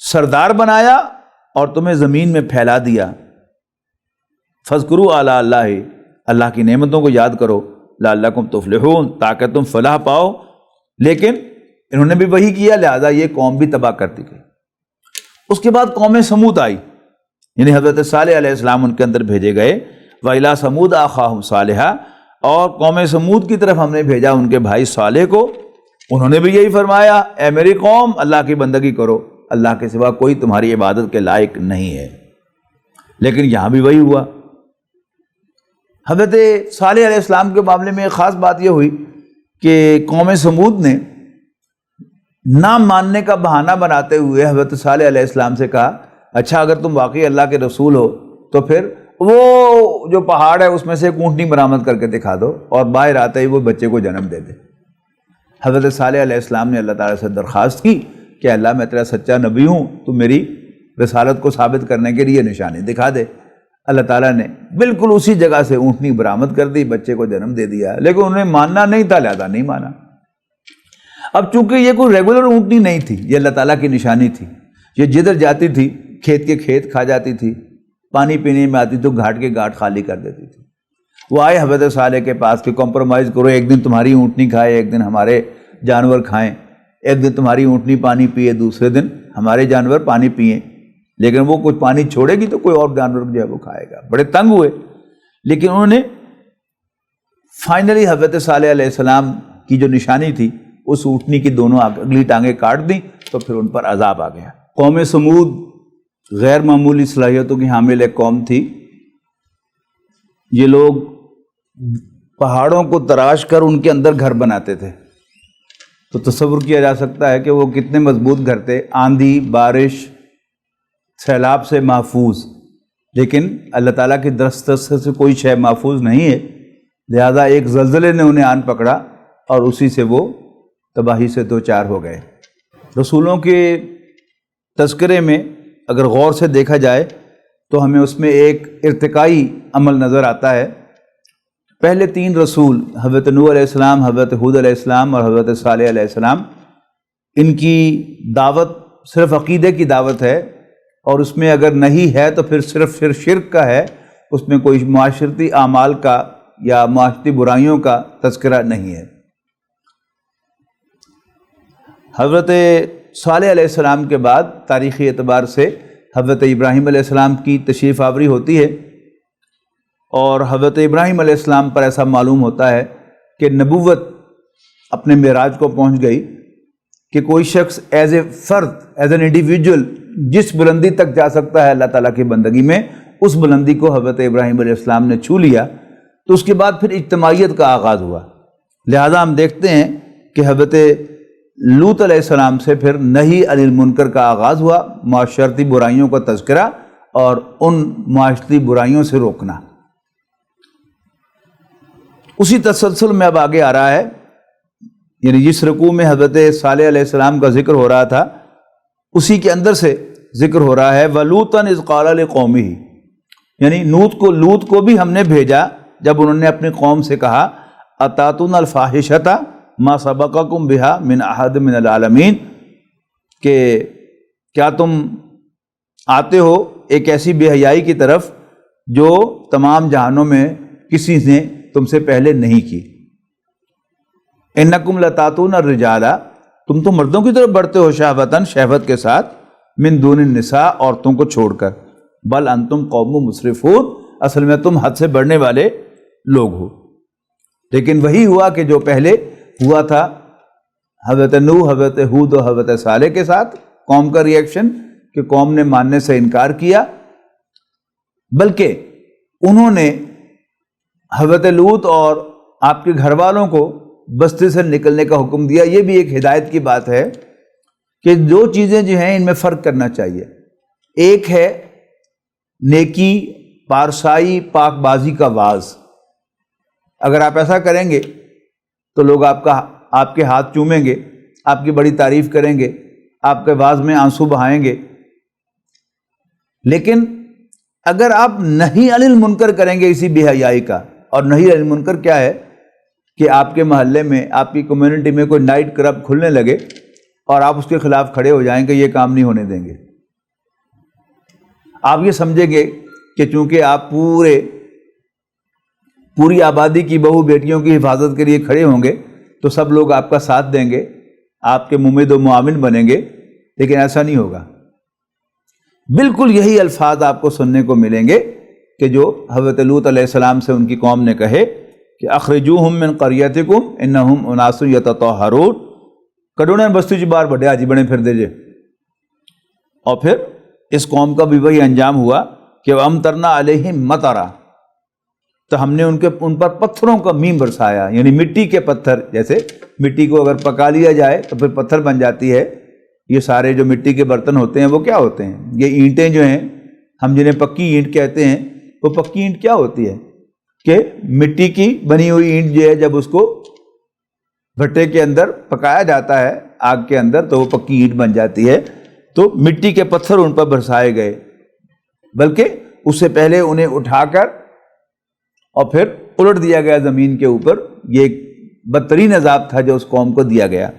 سردار بنایا اور تمہیں زمین میں پھیلا دیا. فاذکروا آلاء اللہ، اللہ کی نعمتوں کو یاد کرو، لعلکم تفلحون، تاکہ تم فلاح پاؤ. لیکن انہوں نے بھی وہی کیا، لہذا یہ قوم بھی تباہ کرتی گئی. اس کے بعد قوم سمود آئی، یعنی حضرت صالح علیہ السلام ان کے اندر بھیجے گئے. وَإِلَىٰ ثَمُودَ أَخَاهُمْ صَالِحًا، اور قوم سمود کی طرف ہم نے بھیجا ان کے بھائی صالح کو. انہوں نے بھی یہی فرمایا، اے میری قوم، اللہ کی بندگی کرو، اللہ کے سوا کوئی تمہاری عبادت کے لائق نہیں ہے. لیکن یہاں بھی وہی ہوا. حضرت صالح علیہ السلام کے معاملے میں ایک خاص بات یہ ہوئی کہ قوم سمود نے نہ ماننے کا بہانہ بناتے ہوئے حضرت صالح علیہ السلام سے کہا، اچھا اگر تم واقعی اللہ کے رسول ہو تو پھر وہ جو پہاڑ ہے اس میں سے ایک اونٹنی برآمد کر کے دکھا دو اور باہر آتے ہی وہ بچے کو جنم دے دے. حضرت صالح علیہ السلام نے اللہ تعالیٰ سے درخواست کی کہ اللہ میں تیرا سچا نبی ہوں، تو میری رسالت کو ثابت کرنے کے لیے نشانی دکھا دے. اللہ تعالیٰ نے بالکل اسی جگہ سے اونٹنی برآمد کر دی، بچے کو جنم دے دیا. لیکن انہیں ماننا نہیں تھا، لہذا نہیں مانا. اب چونکہ یہ کوئی ریگولر اونٹنی نہیں تھی، یہ اللہ تعالیٰ کی نشانی تھی. یہ جدھر جاتی تھی کھیت کے کھیت کھا جاتی تھی، پانی پینے میں آتی تو گھاٹ کے گھاٹ خالی کر دیتی تھی. وہ آئے حضرت صالح کے پاس کہ کمپرومائز کرو، ایک دن تمہاری اونٹنی کھائے، ایک دن ہمارے جانور کھائیں، ایک دن تمہاری اونٹنی پانی پیے، دوسرے دن ہمارے جانور پانی پئیں. لیکن وہ کچھ پانی چھوڑے گی تو کوئی اور جانور جو ہے وہ کھائے گا. بڑے تنگ ہوئے. لیکن انہوں نے فائنلی حضرت صالح علیہ السلام کی جو نشانی تھی اس اونٹنی کی دونوں اگلی ٹانگیں کاٹ دیں، تو پھر ان پر عذاب آ گیا. قوم سمود غیر معمولی صلاحیتوں کی حامل ایک قوم تھی. یہ لوگ پہاڑوں کو تراش کر ان کے اندر گھر بناتے تھے. تو تصور کیا جا سکتا ہے کہ وہ کتنے مضبوط گھر تھے، آندھی، بارش، سیلاب سے محفوظ. لیکن اللہ تعالیٰ کی دست سے کوئی شے محفوظ نہیں ہے، لہذا ایک زلزلے نے انہیں آن پکڑا اور اسی سے وہ تباہی سے دوچار ہو گئے. رسولوں کے تذکرے میں اگر غور سے دیکھا جائے تو ہمیں اس میں ایک ارتقائی عمل نظر آتا ہے. پہلے 3 رسول حضرت نوح علیہ السلام، حضرت ہود علیہ السلام اور حضرت صالح علیہ السلام، ان کی دعوت صرف عقیدے کی دعوت ہے، اور اس میں اگر نہیں ہے تو پھر صرف شرک کا ہے. اس میں کوئی معاشرتی اعمال کا یا معاشرتی برائیوں کا تذکرہ نہیں ہے. حضرت صالح علیہ السلام کے بعد تاریخی اعتبار سے حضرت ابراہیم علیہ السلام کی تشریف آوری ہوتی ہے، اور حضرت ابراہیم علیہ السلام پر ایسا معلوم ہوتا ہے کہ نبوت اپنے معراج کو پہنچ گئی کہ کوئی شخص ایز اے فرد، ایز این انڈیویجول جس بلندی تک جا سکتا ہے اللہ تعالیٰ کی بندگی میں، اس بلندی کو حضرت ابراہیم علیہ السلام نے چھو لیا. تو اس کے بعد پھر اجتماعیت کا آغاز ہوا. لہذا ہم دیکھتے ہیں کہ حضرت لوط علیہ السلام سے پھر نہی عن المنکر کا آغاز ہوا، معاشرتی برائیوں کا تذکرہ اور ان معاشرتی برائیوں سے روکنا. اسی تسلسل میں اب آگے آ رہا ہے، یعنی جس رکوع میں حضرت صالح علیہ السلام کا ذکر ہو رہا تھا اسی کے اندر سے ذکر ہو رہا ہے وَلُوطًا إِذْ قَالَ لِقَوْمِهِ، یعنی لوط کو بھی ہم نے بھیجا جب انہوں نے اپنی قوم سے کہا أَتَأْتُونَ الْفَاحِشَةَ مَا سَبَقَكُم بِهَا مِنْ أَحَدٍ مِنَ الْعَالَمِينَ، کہ کیا تم آتے ہو ایک ایسی بے حیائی کی طرف جو تمام جہانوں میں کسی نے تم سے پہلے نہیں کی۔ انکم لتاتون الرجال، تم تو مردوں کی طرف بڑھتے ہو شہوتاً، شہوت کے ساتھ، من دون النساء، عورتوں کو چھوڑ کر، بل انتم قوم مسرفون، اصل میں تم حد سے بڑھنے والے لوگ ہو۔ لیکن وہی ہوا کہ جو پہلے ہوا تھا حضرت نوح، حضرت ہود اور حضرت صالح کے ساتھ، قوم کا ریئیکشن کہ قوم نے ماننے سے انکار کیا، بلکہ انہوں نے حضرت لوط اور آپ کے گھر والوں کو بستی سے نکلنے کا حکم دیا۔ یہ بھی ایک ہدایت کی بات ہے کہ دو چیزیں جو ہیں ان میں فرق کرنا چاہیے۔ ایک ہے نیکی، پارسائی، پاک بازی کا واز، اگر آپ ایسا کریں گے تو لوگ آپ کے ہاتھ چومیں گے، آپ کی بڑی تعریف کریں گے، آپ کے واز میں آنسو بہائیں گے۔ لیکن اگر آپ نہی عن المنکر کریں گے اسی بے حیائی کا، اور نہی عن المنکر کیا ہے کہ آپ کے محلے میں، آپ کی کمیونٹی میں کوئی نائٹ کلب کھلنے لگے اور آپ اس کے خلاف کھڑے ہو جائیں کہ یہ کام نہیں ہونے دیں گے، آپ یہ سمجھیں گے کہ چونکہ آپ پوری آبادی کی بہو بیٹیوں کی حفاظت کے لیے کھڑے ہوں گے تو سب لوگ آپ کا ساتھ دیں گے، آپ کے ممد و معاون بنیں گے، لیکن ایسا نہیں ہوگا۔ بالکل یہی الفاظ آپ کو سننے کو ملیں گے کہ جو حضرت لوط علیہ السلام سے ان کی قوم نے کہے کہ اخرجوہم من قریتکم انہم اناس یتطہرون، کڈونے بستی چ باہر بڑھیا جی بنے پھر دے جے۔ اور پھر اس قوم کا بھی وہی انجام ہوا کہ وَأَمْطَرْنَا عَلَيْهِمْ مَطَرًا، تو ہم نے ان پر پتھروں کا میم برسایا، یعنی مٹی کے پتھر، جیسے مٹی کو اگر پکا لیا جائے تو پھر پتھر بن جاتی ہے۔ یہ سارے جو مٹی کے برتن ہوتے ہیں وہ کیا ہوتے ہیں؟ یہ اینٹیں جو ہیں، ہم جنہیں پکی اینٹ کہتے ہیں، وہ پکی اینٹ کیا ہوتی ہے کہ مٹی کی بنی ہوئی اینٹ جو ہے جب اس کو بھٹے کے اندر پکایا جاتا ہے آگ کے اندر تو وہ پکی اینٹ بن جاتی ہے۔ تو مٹی کے پتھر ان پر برسائے گئے، بلکہ اس سے پہلے انہیں اٹھا کر اور پھر الٹ دیا گیا زمین کے اوپر۔ یہ ایک بدترین عذاب تھا جو اس قوم کو دیا گیا۔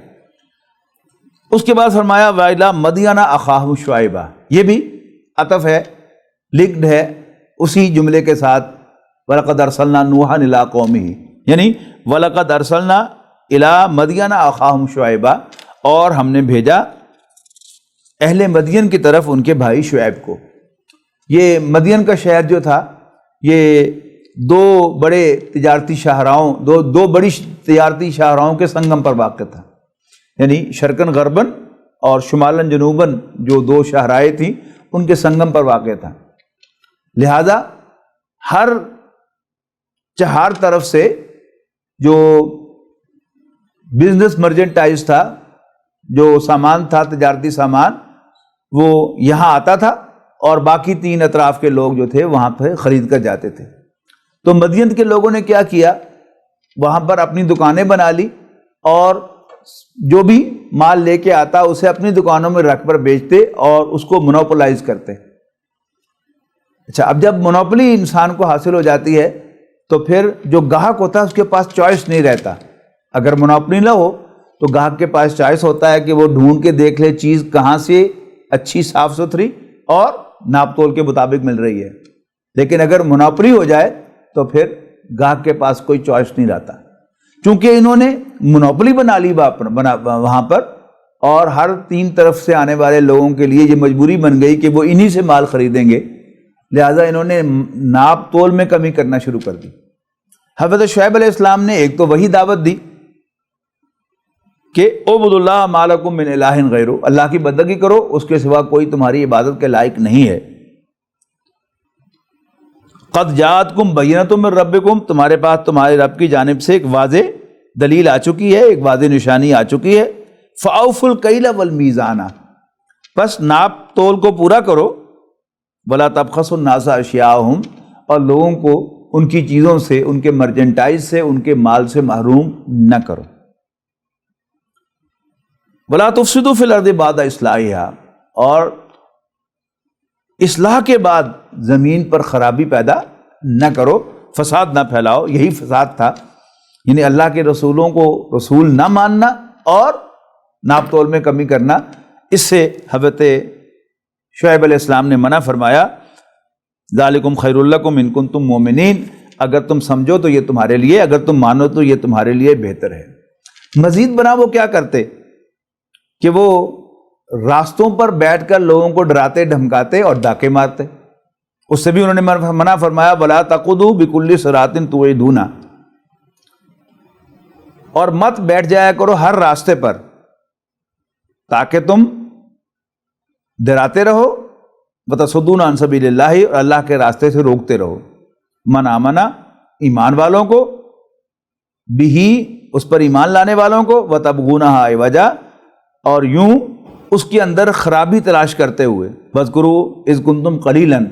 اس کے بعد فرمایا وَإِلَىٰ مَدْيَنَ أَخَاهُمْ شُعَيْبًا، یہ بھی عطف ہے، لنکڈ ہے اسی جملے کے ساتھ وَلَقَدْ أَرْسَلْنَا نُوحًا إِلَىٰ قَوْمِهِ، یعنی وَلَقَدْ أَرْسَلْنَا إِلَىٰ مَدْيَنَ أَخَاهُمْ شُعَيْبًا، اور ہم نے بھیجا اہل مدین کی طرف ان کے بھائی شعیب کو۔ یہ مدین کا شہر جو تھا یہ دو بڑے تجارتی شاہراہوں، دو بڑی تجارتی شاہراہوں کے سنگم پر واقع تھا، یعنی شرقاً غرباً اور شمالاً جنوباً جو دو شاہراہیں تھیں ان کے سنگم پر واقع تھا۔ لہذا ہر طرف سے جو بزنس مرچنٹائز تھا، جو سامان تھا، تجارتی سامان، وہ یہاں آتا تھا اور باقی تین اطراف کے لوگ جو تھے وہاں پہ خرید کر جاتے تھے۔ تو مدین کے لوگوں نے کیا کیا، وہاں پر اپنی دکانیں بنا لی اور جو بھی مال لے کے آتا اسے اپنی دکانوں میں رکھ کر بیچتے اور اس کو مونوپولائز کرتے۔ اچھا، اب جب مونوپولی انسان کو حاصل ہو جاتی ہے تو پھر جو گاہک ہوتا ہے اس کے پاس چوائس نہیں رہتا۔ اگر مونوپولی نہ ہو تو گاہک کے پاس چوائس ہوتا ہے کہ وہ ڈھونڈ کے دیکھ لے چیز کہاں سے اچھی، صاف ستھری اور ناپ تول کے مطابق مل رہی ہے۔ لیکن اگر مونوپولی ہو جائے تو پھر گاہک کے پاس کوئی چوائس نہیں رہتا، چونکہ انہوں نے مونوپولی بنا لی وہاں پر، اور ہر تین طرف سے آنے والے لوگوں کے لیے یہ مجبوری بن گئی کہ وہ انہی سے مال خریدیں گے، لہٰذا انہوں نے ناپ تول میں کمی کرنا شروع کر دی۔ حضرت شعیب علیہ السلام نے ایک تو وہی دعوت دی کہ اعبدوا اللہ ما لکم من الہ غیرہ، اللہ کی بندگی کرو، اس کے سوا کوئی تمہاری عبادت کے لائق نہیں ہے۔ قد جاءتکم بینۃ من ربکم، تمہارے پاس تمہارے رب کی جانب سے ایک واضح دلیل آ چکی ہے، ایک واضح نشانی آ چکی ہے۔ فاوفوا الکیل والمیزان، پس ناپ تول کو پورا کرو، ولا تبخسوا الناس اشیاءہم، اور لوگوں کو ان کی چیزوں سے، ان کے مرچنڈائز سے، ان کے مال سے محروم نہ کرو۔ وَلَا تُفْسِدُوا فِي الْأَرْضِ بَعْدَ إِصْلَاحِهَا، اور اصلاح کے بعد زمین پر خرابی پیدا نہ کرو، فساد نہ پھیلاؤ۔ یہی فساد تھا، یعنی اللہ کے رسولوں کو رسول نہ ماننا اور ناپ تول میں کمی کرنا۔ اس سے حضرت شعیب علیہ السلام نے منع فرمایا، ذالکم خیر لکم ان کنتم مؤمنین، اگر تم سمجھو تو یہ تمہارے لیے، اگر تم مانو تو یہ تمہارے لیے بہتر ہے۔ مزید بنا وہ کیا کرتے کہ وہ راستوں پر بیٹھ کر لوگوں کو ڈراتے دھمکاتے اور ڈاکے مارتے۔ اس سے بھی انہوں نے منع فرمایا، وَلَا تَقُعُدُوا بِكُلِّ صِرَاطٍ تُوعِدُونَ، اور مت بیٹھ جایا کرو ہر راستے پر تاکہ تم ڈراتے رہو، وَتَصُدُّونَ عَن سَبِيلِ اللَّهِ، اور اللہ کے راستے سے روکتے رہو، من آمنا، ایمان والوں کو، بِهِ، اس پر ایمان لانے والوں کو، وَتَبْغُونَهَا عِوَجًا، اور یوں اس کے اندر خرابی تلاش کرتے ہوئے، وَاذْكُرُوا إِذْ كُنتُمْ قَلِيلًا،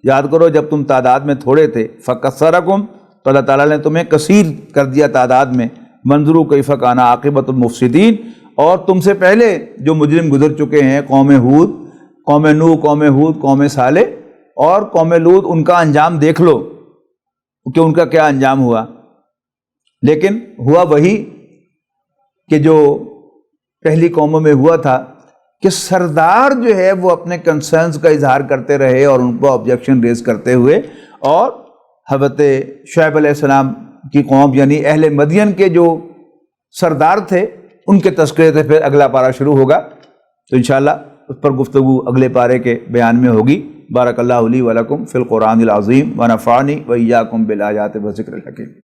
یاد کرو جب تم تعداد میں تھوڑے تھے، فَكَثَّرَكُمْ، تو اللہ تعالیٰ نے تمہیں کثیر کر دیا تعداد میں، وَانظُرُوا كَيْفَ كَانَ عَاقِبَةُ الْمُفْسِدِينَ، اور تم سے پہلے جو مجرم گزر چکے ہیں، قوم ہود، قوم نوح، قوم ہود، قوم صالح اور قوم لوط، ان کا انجام دیکھ لو کہ ان کا کیا انجام ہوا۔ لیکن ہوا وہی کہ جو پہلی قوموں میں ہوا تھا، کہ سردار جو ہے وہ اپنے کنسرنز کا اظہار کرتے رہے اور ان کو آبجیکشن ریز کرتے ہوئے، اور حضرت شعیب علیہ السلام کی قوم یعنی اہل مدین کے جو سردار تھے ان کے تذکرے سے پھر اگلا پارہ شروع ہوگا، تو انشاءاللہ اس پر گفتگو اگلے پارے کے بیان میں ہوگی۔ بارک اللہ لی ولکم فی القرآن العظیم ونفعنی وإیاکم بالآیات والذکر الحکیم۔